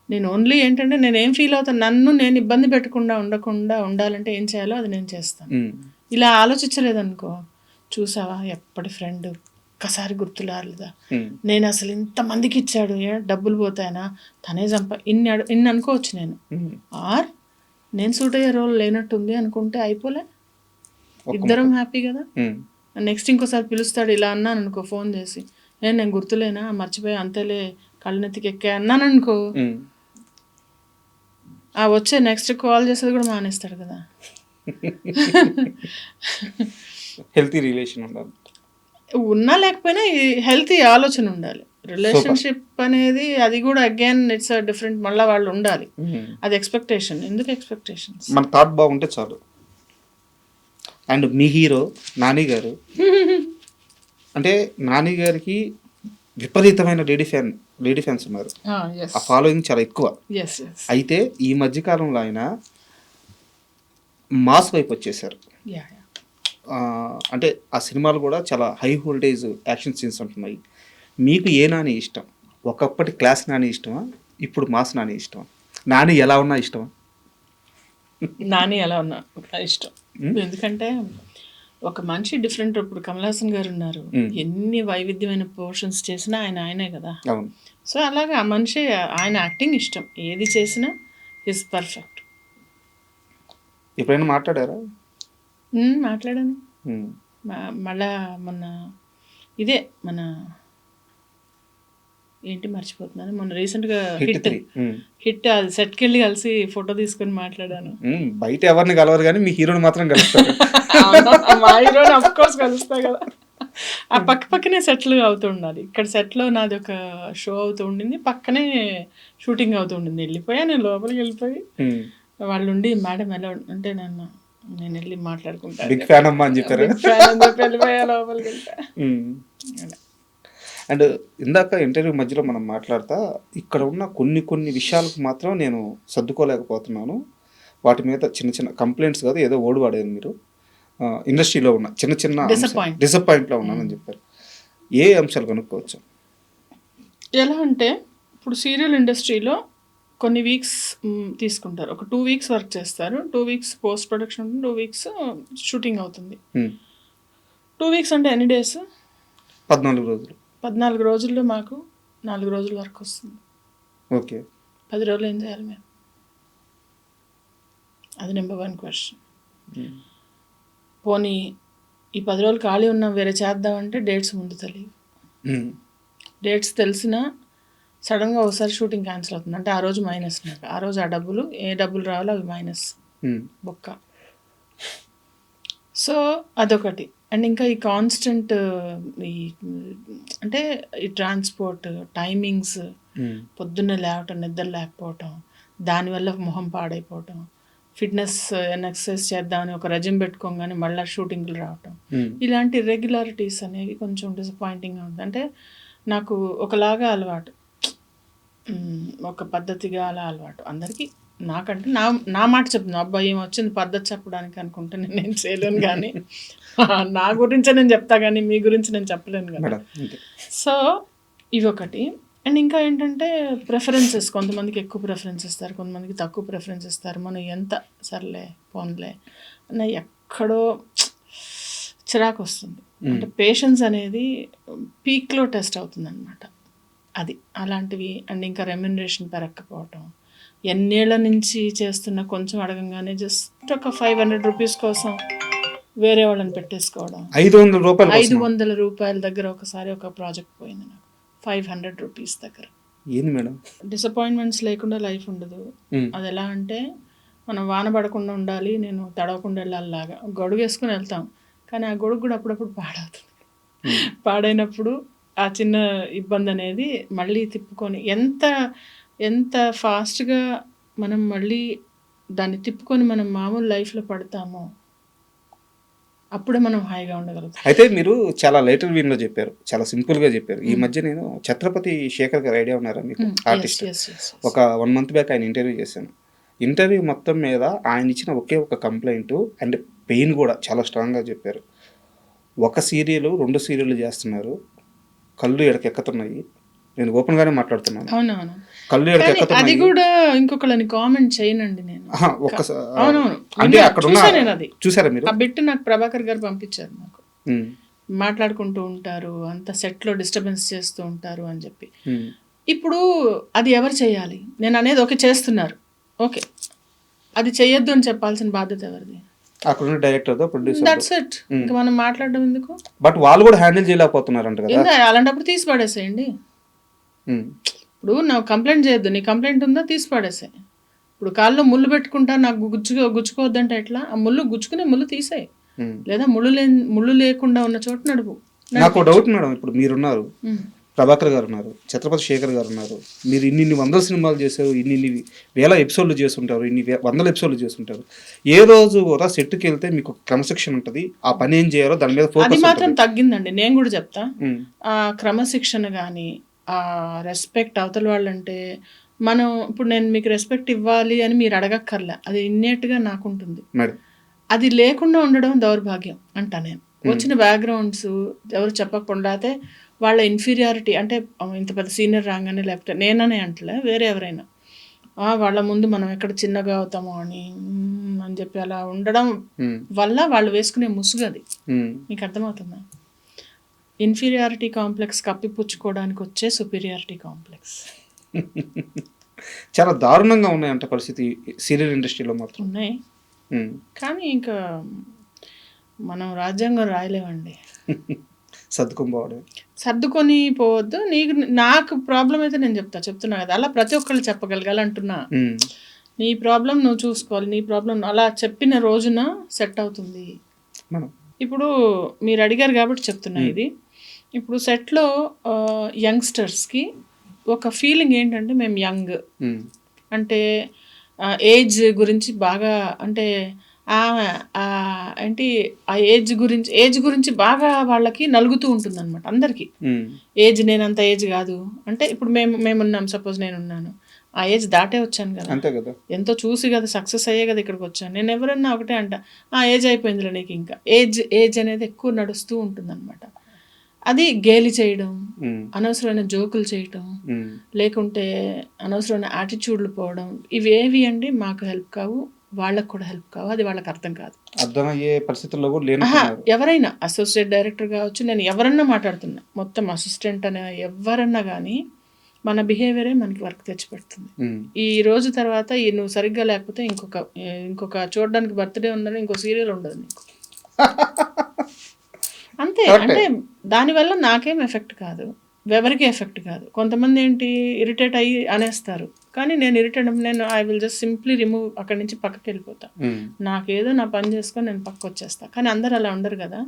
నేను ఓన్లీ ఏంటంటే నేనేం ఫీల్ అవుతాను, నన్ను నేను ఇబ్బంది పెట్టకుండా ఉండకుండా ఉండాలంటే ఏం చేయాలో అది నేను చేస్తాను. ఇలా ఆలోచించలేదనుకో, చూసావా ఎప్పటి ఫ్రెండ్ ఒక్కసారి గుర్తులారలేదా, నేను అసలు ఇంతమందికి ఇచ్చాడు, డబ్బులు పోతాయనా, తనే ఇన్ని అనుకోవచ్చు నేను. ఆర్ నేను సూట్ అయ్యే రోల్ లేనట్టుంది అనుకుంటే అయిపోలే, ఇద్దరం హ్యాపీ కదా. నెక్స్ట్ ఇంకోసారి పిలుస్తాడు ఇలా అన్నాను అనుకో ఫోన్ చేసి, నేను గుర్తులేనా, మర్చిపోయా, అంతేలే, కళ్ళనెత్తికి ఎక్కా అన్నాను అనుకో, ఆ వచ్చే నెక్స్ట్ కాల్ చేసేది కూడా మానేస్తాడు కదా. హెల్తీ రిలేషన్ ఉండాలి, ఉన్నా లేకపోయినా హెల్తీ ఆలోచన ఉండాలి. రిలేషన్షిప్ అనేది అది కూడా అగైన్ ఇట్స్ డిఫరెంట్. మళ్ళీ వాళ్ళు ఉండాలి, అది ఎక్స్పెక్టేషన్. ఎందుకు ఎక్స్పెక్టేషన్స్? మన థాట్ బాగుంటే చాలు. అండ్ మీ హీరో నాని గారు అంటే నాని గారికి విపరీతమైన లేడీ ఫ్యాన్స్ ఉన్నారు. ఆ ఫాలోయింగ్ చాలా ఎక్కువ. అయితే ఈ మధ్యకాలంలో ఆయన మాస్ వైపు వచ్చేసారు. అంటే ఆ సినిమాలు కూడా చాలా హై వోల్టేజ్ యాక్షన్ సీన్స్ ఉంటున్నాయి. మీకు ఏ నాని ఇష్టం? ఒకప్పటి క్లాస్ నాని ఇష్టమా, ఇప్పుడు మాస్ నాని ఇష్టమా? నాని ఎలా ఉన్నా ఇష్టమా? నాని ఎలా ఉన్నా ఇష్టం. ఎందుకంటే ఒక మనిషి డిఫరెంట్. ఇప్పుడు కమల్ హాసన్ గారు ఉన్నారు, ఎన్ని వైవిధ్యమైన పోర్షన్స్ చేసినా ఆయనే కదా. సో అలాగే ఆ మనిషి, ఆయన యాక్టింగ్ ఇష్టం, ఏది చేసినా ఈజ్ పర్ఫెక్ట్. ఎప్పుడైనా మాట్లాడారా? మాట్లాడాను. మళ్ళా మొన్న ఇదే మన ఏంటి మర్చిపోతున్నాను, మొన్న రీసెంట్గా హిట్ అది సెట్కి వెళ్ళి కలిసి ఫోటో తీసుకొని మాట్లాడాను. బయట ఎవరిని కలవరు కానీ మీ హీరోని మాత్రం కలుస్తారు. మా హీరోని అఫ్ కోర్స్ కలుస్తా కదా. ఆ పక్కనే సెట్లు అవుతూ ఉండాలి. ఇక్కడ సెట్లో నాది ఒక షో అవుతూ ఉండింది, పక్కనే షూటింగ్ అవుతూ ఉండింది. వెళ్ళిపోయా నేను, లోపలికి వెళ్ళిపోయి వాళ్ళు ఉండి మేడం ఎలా అంటే నేను వెళ్ళి మాట్లాడుకుంటాను, బిగ్ ఫ్యాన్ అమ్మా అని చెప్పారు. వెళ్ళిపోయా లోపలికి వెళ్తా. అండ్ ఇందాక ఇంటర్వ్యూ మధ్యలో మనం మాట్లాడతా ఇక్కడ ఉన్న కొన్ని విషయాలకు మాత్రం నేను సర్దుకోలేకపోతున్నాను. వాటి మీద చిన్న కంప్లైంట్స్ కాదు, ఏదో ఓడి వాడేది మీరు ఇండస్ట్రీలో ఉన్న చిన్న డిసప్పాయింట్లో ఉన్నానని చెప్పారు. ఏ అంశాలు కనుక్కోవచ్చు? ఎలా అంటే ఇప్పుడు సీరియల్ ఇండస్ట్రీలో కొన్ని వీక్స్ తీసుకుంటారు, ఒక 2 weeks వర్క్ చేస్తారు, 2 weeks పోస్ట్ ప్రొడక్షన్ ఉంటుంది, 2 weeks షూటింగ్ అవుతుంది. 2 weeks అంటే ఎన్ని డేస్? 14 రోజులు. 14 రోజుల్లో మాకు 4 రోజులు వర్క్ వస్తుంది. ఓకే, 10 రోజులు ఏం చేయాలి మేము? అది నెంబర్ 1 క్వశ్చన్. పోనీ ఈ 10 రోజులు ఖాళీ ఉన్నాం వేరే చేద్దామంటే డేట్స్ ముందు తెలియదు. డేట్స్ తెలిసినా సడన్గా ఒకసారి షూటింగ్ క్యాన్సిల్ అవుతుంది అంటే ఆ రోజు మైనస్. నాకు ఆ రోజు ఆ డబ్బులు ఏ డబ్బులు రావాలో అవి మైనస్ బొక్క. సో అదొకటి. అండ్ ఇంకా ఈ కాన్స్టెంట్ ఈ అంటే ఈ ట్రాన్స్పోర్ట్ టైమింగ్స్, పొద్దున్నే లేవటం, నిద్ర లేకపోవటం, దానివల్ల మొహం పాడైపోవటం, ఫిట్నెస్ ఎక్సర్సైజ్ చేద్దామని ఒక రెజిమ్ పెట్టుకోగానే మళ్ళీ షూటింగ్లు రావటం, ఇలాంటి ఇర్రెగ్యులారిటీస్ అనేవి కొంచెం డిసప్పాయింటింగ్గా ఉంది. అంటే నాకు ఒకలాగా అలవాటు, ఒక పద్ధతిగా అలా అలవాటు అందరికీ. నాకంటే నా మాట చెప్తున్నాను, అబ్బాయి ఏం వచ్చింది పద్ధతి చెప్పడానికి అనుకుంటే నేను చేయలేను, కానీ నా గురించే నేను చెప్తా కానీ మీ గురించి నేను చెప్పలేను కదా. సో ఇవి ఒకటి. అండ్ ఇంకా ఏంటంటే ప్రిఫరెన్సెస్, కొంతమందికి ఎక్కువ ప్రిఫరెన్స్ ఇస్తారు, కొంతమందికి తక్కువ ప్రిఫరెన్స్ ఇస్తారు. మనం ఎంత సర్లే పోన్లే అన్న ఎక్కడో చిరాకు వస్తుంది. అంటే పేషెన్స్ అనేది పీక్లో టెస్ట్ అవుతుంది అనమాట, అది అలాంటివి. అండ్ ఇంకా రెమ్యునరేషన్ పెరగకపోవటం, ఎన్నేళ్ల నుంచి చేస్తున్న కొంచెం అడగంగానే జస్ట్ ఒక 500 రూపీస్ కోసం వేరే వాళ్ళని పెట్టేసుకోవడం. 500 రూపాయల దగ్గర ఒకసారి ఒక ప్రాజెక్ట్ పోయింది నాకు, 500 రూపీస్ దగ్గర. ఏంది మేడం? డిసప్పాయింట్మెంట్స్ లేకుండా లైఫ్ ఉండదు. అది ఎలా అంటే మనం వాన పడకుండా ఉండాలి, నేను తడవకుండా వెళ్ళాలిలాగా గొడుగు వేసుకుని వెళ్తాం. కానీ ఆ గొడుగు కూడా అప్పుడప్పుడు పాడవుతుంది. పాడైనప్పుడు ఆ చిన్న ఇబ్బంది అనేది మళ్ళీ తిప్పుకొని ఎంత ఎంత ఫాస్ట్గా మనం మళ్ళీ దాన్ని తిప్పుకొని మనం మామూలు లైఫ్లో పడతామో అప్పుడే మనం హాయిగా ఉండగలుగుతాం. అయితే మీరు చాలా లేటర్ వీన్లో చెప్పారు, చాలా సింపుల్గా చెప్పారు. ఈ మధ్య నేను ఛత్రపతి శేఖర్ గారు ఐడియా ఉన్నారా మీకు? ఆర్టిస్ట్. ఒక 1 month బ్యాక్ ఆయన ఇంటర్వ్యూ చేశాను. ఇంటర్వ్యూ మొత్తం మీద ఆయన ఇచ్చిన ఒకే ఒక కంప్లైంట్ అండ్ పెయిన్ కూడా చాలా స్ట్రాంగ్గా చెప్పారు. ఒక సీరియల్ 2 సీరియళ్ళు చేస్తున్నారు, కళ్ళు ఎడకెక్కుతున్నాయి. నేను ఓపెన్గానే మాట్లాడుతున్నాను. అవునవును, కళ్ళు అది ఎడకెక్కుతున్నాయి. కూడా ఇంకొకళ్ళని కామెంట్ చేయనండి నేను. అవునవును, అంటే అక్కడ చూసాను నేను. అది చూసారా మీరు? ఆ బిట్ నాకు ప్రభాకర్ గారు పంపించారు. నాకు ఉమ్, మాట్లాడుకుంటూ ఉంటారు, అంత సెట్లో డిస్టర్బెన్స్ చేస్తూ ఉంటారు అని చెప్పి. ఉమ్, ఇప్పుడు అది ఎవరు చేయాలి? నేను అనేది ఓకే చేస్తున్నారు, ఓకే, అది చెయ్యొద్దు అని చెప్పాల్సిన బాధ్యత ఎవరిది? అక్కడున్న డైరెక్టర్తో ప్రొడ్యూసర్. That's it. ఇంకా మనం మాట్లాడడం ఎందుకు? బట్ వాళ్ళు కూడా హ్యాండిల్ చేయలేకపోతున్నారంట కదా. ఇంకా అలాంటప్పుడు తీసి పడేసేయండి. ఉమ్, ఇప్పుడు నాకు కంప్లైంట్ చేయొద్దు, నీ కంప్లైంట్ ఉందా తీసి పడేసాయి. ఇప్పుడు కాల్లో ముళ్ళు పెట్టుకుంటా, నాకు గుచ్చుకోవద్దంటే ఎట్లా? ఆ గుచ్చుకునే ముళ్ళు తీసేయి, ఉమ్. లేదా ముళ్ళు లేకుండా ఉన్న చోట నడుపు. నాకు డౌట్ మేడం, ఇప్పుడు మీరున్నారు, ప్రభాకర్ గారు ఉన్నారు, ఛత్రపతి శేఖర్ గారు ఉన్నారు. మీరు ఇన్ని 100 సినిమాలు చేశారు, ఇన్ని వేల ఎపిసోడ్లు చేస్తుంటారు, ఇన్ని 100 ఎపిసోడ్లు చేస్తుంటారు. ఏ రోజు కూడా సెట్కి వెళ్తే మీకు క్రమశిక్షణ ఉంటుంది, ఆ పని ఏం చేయాలో దాని మీద అది ఫోకస్ మాత్రం తగ్గిందండి. నేను కూడా చెప్తా, ఉమ్, ఆ క్రమశిక్షణ కానీ ఆ రెస్పెక్ట్ అవతల వాళ్ళంటే మనం ఇప్పుడు నేను మీకు రెస్పెక్ట్ ఇవ్వాలి అని మీరు అడగక్కర్లే, అది ఇన్నేట్గా నాకు ఉంటుంది. మరి అది లేకుండా ఉండడం దౌర్భాగ్యం అంట నేను. వచ్చిన బ్యాక్గ్రౌండ్స్ ఎవరు చెప్పకుండా అయితే వాళ్ళ ఇన్ఫీరియారిటీ అంటే ఇంత పెద్ద సీనియర్ రాగానే, లేకపోతే నేననే అంటలే వేరే ఎవరైనా వాళ్ళ ముందు మనం ఎక్కడ చిన్నగా అవుతామో అని అని చెప్పి అలా ఉండడం వల్ల వాళ్ళు వేసుకునే ముసుగది. మీకు అర్థమవుతుందా? ఇన్ఫీరియారిటీ కాంప్లెక్స్ కప్పిపుచ్చుకోవడానికి వచ్చే సుపీరియారిటీ కాంప్లెక్స్. చాలా దారుణంగా ఉన్నాయంట పరిస్థితి సీరియల్ ఇండస్ట్రీలో మాత్రం. ఉన్నాయి, కానీ ఇంకా మనం రాజ్యాంగం రాయలేమండి. సర్దుకొని పోవద్దు. నాకు ప్రాబ్లం అయితే నేను చెప్తున్నా కదా, అలా ప్రతి ఒక్కళ్ళు చెప్పగలగాలి అంటున్నా. నీ ప్రాబ్లం నువ్వు చూసుకోవాలి, నీ ప్రాబ్లం అలా చెప్పిన రోజున సెట్ అవుతుంది. ఇప్పుడు మీరు అడిగారు కాబట్టి చెప్తున్నా ఇది. ఇప్పుడు సెట్లో యంగ్స్టర్స్కి ఒక ఫీలింగ్ ఏంటంటే మేము యంగ్ అంటే ఏజ్ గురించి బాగా అంటే ఏంటి ఆ ఏజ్ గురించి బాగా వాళ్ళకి నలుగుతూ ఉంటుంది అనమాట అందరికీ. ఏజ్ నేనంత ఏజ్ కాదు అంటే, ఇప్పుడు మేమున్నాం, సపోజ్ నేనున్నాను, ఆ ఏజ్ దాటే వచ్చాను కదా, ఎంతో చూసి కదా సక్సెస్ అయ్యే కదా ఇక్కడికి వచ్చాను. నేను ఎవరన్నా ఒకటే అంట, ఆ ఏజ్ అయిపోయిందిలే నీకు, ఇంకా ఏజ్ అనేది ఎక్కువ నడుస్తూ ఉంటుంది అనమాట. అది గేలి చేయడం, అనవసరమైన జోకులు చేయటం, లేకుంటే అనవసరమైన యాటిట్యూడ్లు పోవడం, ఇవేవి అండి మాకు హెల్ప్ కావు, వాళ్ళకు కూడా హెల్ప్ కావు. అది వాళ్ళకి అర్థం కాదు, అర్థమయ్యే పరిస్థితుల్లో కూడా ఎవరైనా అసోసియేట్ డైరెక్టర్ కావచ్చు, నేను ఎవరన్నా మాట్లాడుతున్నా, మొత్తం అసిస్టెంట్ అనే ఎవరన్నా కానీ మన బిహేవియరే మనకి వర్క్ తెచ్చిపెడుతుంది. ఈ రోజు తర్వాత నువ్వు సరిగ్గా లేకపోతే ఇంకొక చూడడానికి బర్త్డే ఉన్నది, ఇంకో సీరియల్ ఉండదు నీకు. అంతే. అంటే దానివల్ల నాకేం ఎఫెక్ట్ కాదు, ఎవరికి ఎఫెక్ట్ కాదు. కొంతమంది ఏంటి ఇరిటేట్ అయ్యి అనేస్తారు, కానీ నేను ఇరిటేట్ నేను I will just simply remove, అక్కడి నుంచి పక్కకి వెళ్ళిపోతా. నాకేదో నా పని చేసుకొని నేను పక్క వచ్చేస్తా. కానీ అందరు అలా ఉండరు కదా.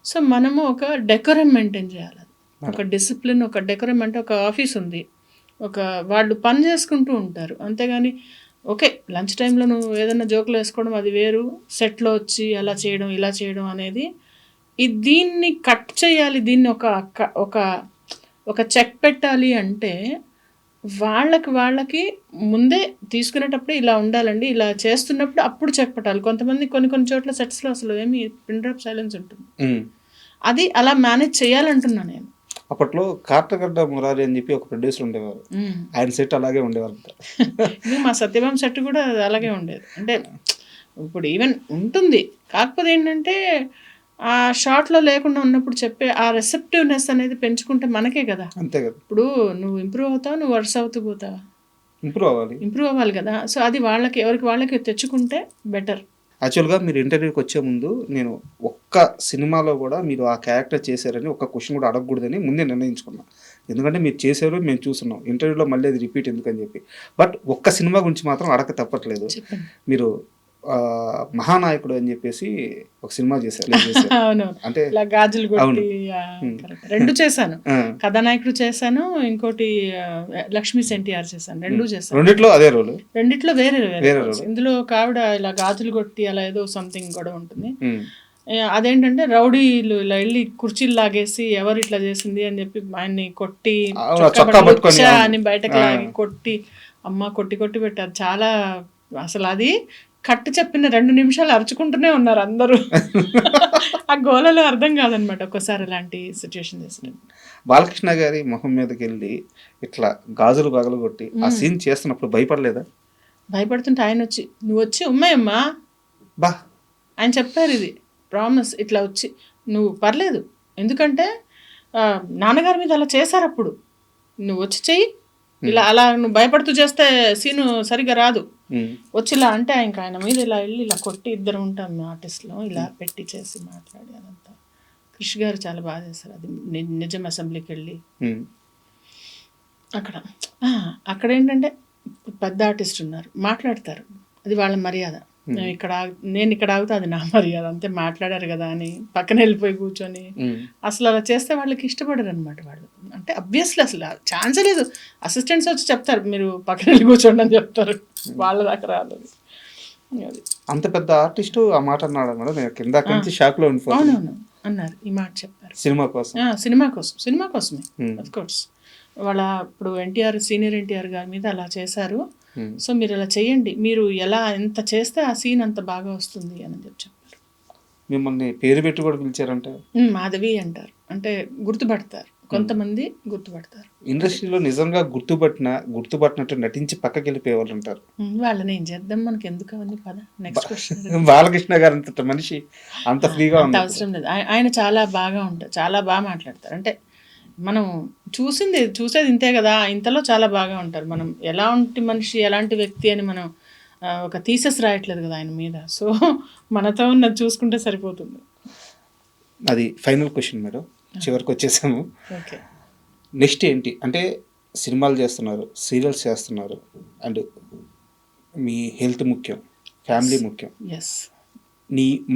సో మనము ఒక డెకోరం మెయింటైన్ చేయాలి, ఒక డిసిప్లిన్, ఒక డెకోరం. అంటే ఒక ఆఫీస్ ఉంది, వాళ్ళు పని చేసుకుంటూ ఉంటారు, అంతేగాని ఓకే లంచ్ టైంలో నువ్వు ఏదైనా జోకులు వేసుకోవడం అది వేరు, సెట్లో వచ్చి అలా చేయడం ఇలా చేయడం అనేది దీన్ని కట్ చేయాలి. దీన్ని ఒక చెక్ పెట్టాలి అంటే వాళ్ళకి ముందే తీసుకునేటప్పుడు ఇలా ఉండాలండి, ఇలా చేస్తున్నప్పుడు అప్పుడు చెక్ పెట్టాలి. కొంతమంది కొన్ని చోట్ల సెట్స్లో అసలు ఏమి పిన్ డ్రాప్ సైలెన్స్ ఉంటుంది, అది అలా మేనేజ్ చేయాలంటున్నా నేను. అప్పట్లో కాటగడ్డ మురారి అని చెప్పి ఒక ప్రొడ్యూసర్ ఉండేవారు, ఆయన సెట్ అలాగే ఉండేవారు. మా సత్యభామ సెట్ కూడా అలాగే ఉండేది. అంటే ఇప్పుడు ఈవెన్ ఉంటుంది, కాకపోతే ఏంటంటే ఆ షార్ట్లో లేకుండా ఉన్నప్పుడు చెప్పే ఆ రెసెప్టివ్నెస్ అనేది పెంచుకుంటే మనకే కదా. అంతే కదా. ఇప్పుడు నువ్వు ఇంప్రూవ్ అవుతావు, నువ్వు వర్స్ అవుతూ పోతావా? ఇంప్రూవ్ అవ్వాలి కదా. సో అది ఎవరికి వాళ్ళకి తెచ్చుకుంటే బెటర్. యాక్చువల్గా మీరు ఇంటర్వ్యూకి వచ్చే ముందు నేను ఒక్క సినిమాలో కూడా మీరు ఆ క్యారెక్టర్ చేశారని ఒక్క క్వశ్చన్ కూడా అడగకూడదని ముందే నిర్ణయించుకున్నాను. ఎందుకంటే మీరు చేశారు, మేము చూస్తున్నాం. ఇంటర్వ్యూలో మళ్ళీ అది రిపీట్ ఎందుకని చెప్పి. బట్ ఒక్క సినిమా గురించి మాత్రం అడగ తప్పట్లేదు. చెప్పండి. మీరు మహానాయకుడు అని చెప్పేసి ఒక సినిమా చేశారు. అవును, అంటే ఇలా గాజులు కొట్టి రెండు చేశాను. కథానాయకుడు చేశాను, ఇంకోటి లక్ష్మీ ఎన్టీఆర్ చేశాను. రెండు చేశాను. రెండిట్లో అదే రోల్, రెండిట్లో వేరే వేరే roles. ఇందులో ఒక ఆవిడ ఇలా గాజులు కొట్టి అలా ఏదో సంథింగ్ కూడా ఉంటుంది. అదేంటంటే రౌడీలు ఇలా వెళ్ళి కుర్చీలు లాగేసి ఎవరు ఇట్లా చేసింది అని చెప్పి ఆయన్ని కొట్టి చొక్కా పట్టుకొని అని బయటకు లాగి కొట్టి అమ్మ కొట్టి కొట్టి పెట్టారు. చాలా అసలు అది కట్టు చెప్పిన 2 నిమిషాలు అరుచుకుంటూనే ఉన్నారు అందరూ. ఆ గోలలో అర్థం కాదనమాట ఒక్కోసారి అలాంటి సిచ్యువేషన్ చేసినట్టు. బాలకృష్ణ గారి మొహం మీదకి వెళ్ళి ఇట్లా గాజులు పగలు కొట్టి ఆ సీన్ చేస్తున్నప్పుడు భయపడలేదా? భయపడుతుంటే ఆయన వచ్చి నువ్వు వచ్చి ఉమ్మాయమ్మా బా ఆయన చెప్పారు, ఇది ప్రామిస్, ఇట్లా వచ్చి నువ్వు పర్లేదు, ఎందుకంటే నాన్నగారి మీద అలా చేశారు, అప్పుడు నువ్వు వచ్చి చెయ్యి, ఇలా అలా నువ్వు భయపడుతూ చేస్తే సీను సరిగా రాదు, వచ్చి ఇలా అంటే ఇంకా ఆయన మీద ఇలా వెళ్ళి ఇలా కొట్టి, ఇద్దరు ఉంటాం ఆర్టిస్ట్లో, ఇలా పెట్టి చేసి మాట్లాడి అదంతా. కృషి గారు చాలా బాగా చేశారు అది. నిజం అసెంబ్లీకి వెళ్ళి అక్కడ ఏంటంటే పెద్ద ఆర్టిస్ట్ ఉన్నారు, మాట్లాడతారు, అది వాళ్ళ మర్యాద. నేను ఇక్కడ ఆగుతా, అది నా మర్యాద, అంతే, మాట్లాడారు కదా అని పక్కన వెళ్ళిపోయి కూర్చొని అసలు అలా చేస్తే వాళ్ళకి ఇష్టపడరు అనమాట వాళ్ళు. అంటే అబ్వియస్లీ అసలు ఛాన్సే లేదు. అసిస్టెంట్స్ వచ్చి చెప్తారు మీరు పక్కన వెళ్ళి కూర్చోండి అని చెప్తారు, వాళ్ళ దాకా రాలేదు. అది అంత పెద్ద ఆర్టిస్ట్ ఆ మాట అన్నాడు మేడం, నేను కింద నుంచి షాక్ లో ఉండిపోయాను. అవునవును అన్నారు, ఈ మాట చెప్పారు. సినిమా కోసం, సినిమా కోసమే అఫ్ కోర్స్. వాళ్ళ ఇప్పుడు సీనియర్ ఎన్టీఆర్ గారి మీద అలా చేశారు, సో మీరు ఇలా చేయండి, మీరు ఎలా ఎంత చేస్తే ఆ సీన్ అంత బాగా వస్తుంది అని చెప్పారు. మిమ్మల్ని పేరు పెట్టి కూడా పిలిచారంటే మాధవి అంటారు, అంటే గుర్తుపడతారు, కొంతమంది గుర్తుపడతారు. ఇండస్ట్రీలో నిజంగా గుర్తుపట్టినట్టు నటించి పక్కకి వెళ్ళిపోయేవాళ్ళు ఉంటారు. వాళ్ళని ఏం చేద్దాం, మనకి ఎందుకు అవన్నీ పద. Next question. బాలకృష్ణ గారు అంత మనిషి అంత ఫ్రీగా అంత అవసరం లేదు. ఆయన చాలా బాగా ఉంటారు, చాలా బాగా మాట్లాడతారు. అంటే మనం చూసేది ఇంతే కదా, ఇంతలో చాలా బాగా ఉంటారు. మనం ఎలాంటి మనిషి, ఎలాంటి వ్యక్తి అని మనం ఒక థీసెస్ రాయట్లేదు కదా ఆయన మీద. సో మనతో ఉన్నది చూసుకుంటే సరిపోతుంది. అది ఫైనల్ క్వశ్చన్ మేడం, చివరికి వచ్చేసాము. ఓకే, నెక్స్ట్ ఏంటి అంటే, సినిమాలు చేస్తున్నారు, సీరియల్స్ చేస్తున్నారు, అండ్ మీ హెల్త్ ముఖ్యం, ఫ్యామిలీ ముఖ్యం. ఎస్.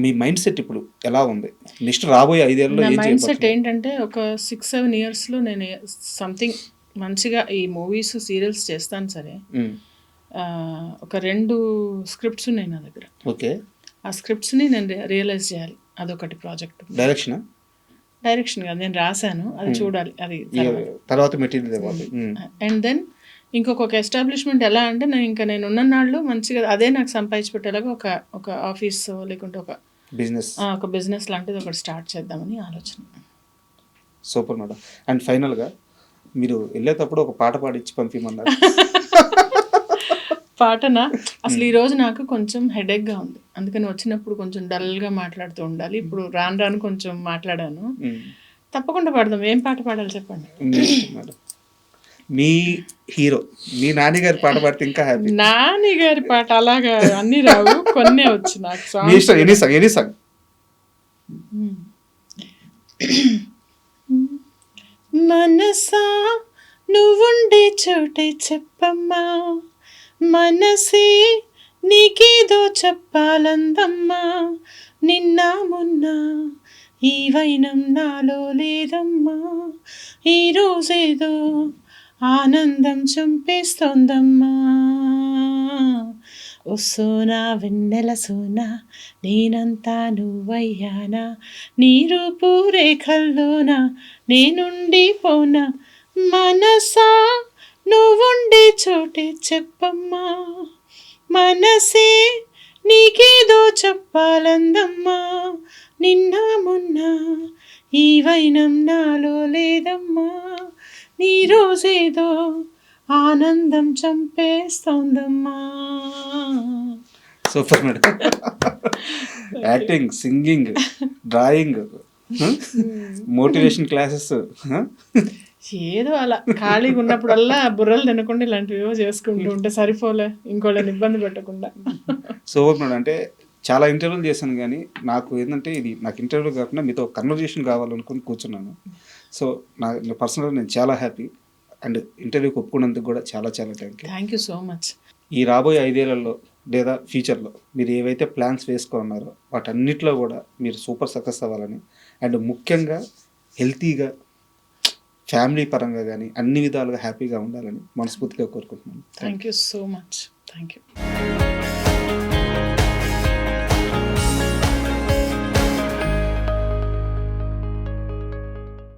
మీ మైండ్ సెట్ ఇప్పుడు ఎలా ఉంది? నెక్స్ట్ రాబోయే 5 ఏళ్ళలో నా మైండ్ సెట్ ఏంటంటే, ఒక 6-7 ఇయర్స్లో నేను సంథింగ్ మంచిగా ఈ మూవీస్ సీరియల్స్ చేస్తాను సరే. ఒక 2 స్క్రిప్ట్స్ ఉన్నాయి నా దగ్గర. ఓకే, ఆ స్క్రిప్ట్స్ని నేను రియలైజ్ చేయాలి, అదొకటి ప్రాజెక్ట్. డైరెక్షన్ కాదు, నేను రాశాను, అది చూడాలి, అది తర్వాత మెటీరియల్ ఇవ్వాలి. అండ్ దెన్ ఇంకొక ఎస్టాబ్లిష్మెంట్ ఎలా అంటే, నేను ఉన్ననాళ్ళు మంచిగా అదే నాకు సంపాదించి పెట్టేలాగా ఒక ఆఫీస్ లేకుంటే ఒక బిజినెస్ లాంటిది ఒకటి స్టార్ట్ చేద్దామని ఆలోచన. Super madam. అండ్ ఫైనల్గా మీరు వెళ్ళేటప్పుడు ఒక పాట పాడిచ్చి పంపిమన్నారు. పాటనా? అసలు ఈరోజు నాకు కొంచెం హెడేక్గా ఉంది, అందుకని వచ్చినప్పుడు కొంచెం డల్గా మాట్లాడుతూ ఉండాలి. ఇప్పుడు రాను కొంచెం మాట్లాడాను. తప్పకుండా పాడదాం. ఏం పాట పాడాలి చెప్పండి. మీ హీరో, మీ నాని గారి పాట పాడితే ఇంకా హ్యాపీ. నాని గారి పాట అలాగా అన్ని రావు, కొన్నే వచ్చి నాకు. Any song. మనసా నువ్వుండే చోటే చెప్పమ్మా, మనసే నీకేదో చెప్పాలందమ్మా, నిన్న మొన్న ఈ వైనం నాలో లేదమ్మా, ఈరోజేదో ఆనందం చంపేస్తోందమ్మా. ఓ సోనా వెన్నెల సోనా, నేనంతా నువ్వయ్యానా, నీ రూపు రేఖల్లోనా నేనుండిపోనా, మనసా నువ్వుండే చోటే చెప్పమ్మా, మనసే నీకేదో చెప్పాలందమ్మా, నిన్న మొన్న ఈ వైనం నాలో లేదమ్మా, నీ రోజేదో ఆనందం చంపేస్తోందమ్మా. Super madam. Acting, singing, drawing, motivation classes, ఏదో అలా ఖాళీగా ఉన్నప్పుడల్లా బుర్రలు తినకుండా ఇలాంటివి చేసుకుంటూ ఉంటే సరిపోలే, ఇంకోళ్ళని ఇబ్బంది పెట్టకుండా. Super madam. అంటే చాలా ఇంటర్వ్యూలు చేశాను, కానీ నాకు ఏంటంటే ఇది నాకు ఇంటర్వ్యూ కాకుండా మీతో కన్వర్జేషన్ కావాలనుకుని కూర్చున్నాను. సో పర్సనల్గా నేను చాలా హ్యాపీ అండ్ ఇంటర్వ్యూకి ఒప్పుకున్నందుకు కూడా చాలా చాలా thank you. Thank you so much. ఈ రాబోయే 5 ఏళ్లలో లేదా ఫ్యూచర్లో మీరు ఏవైతే ప్లాన్స్ వేసుకున్నారో వాటన్నిటిలో కూడా మీరు సూపర్ సక్సెస్ అవ్వాలని అండ్ ముఖ్యంగా హెల్తీగా ఫ్యామిలీ పరంగా కానీ అన్ని విధాలుగా హ్యాపీగా ఉండాలని మనస్ఫూర్తిగా కోరుకుంటున్నాను. Thank you so much. Thank you.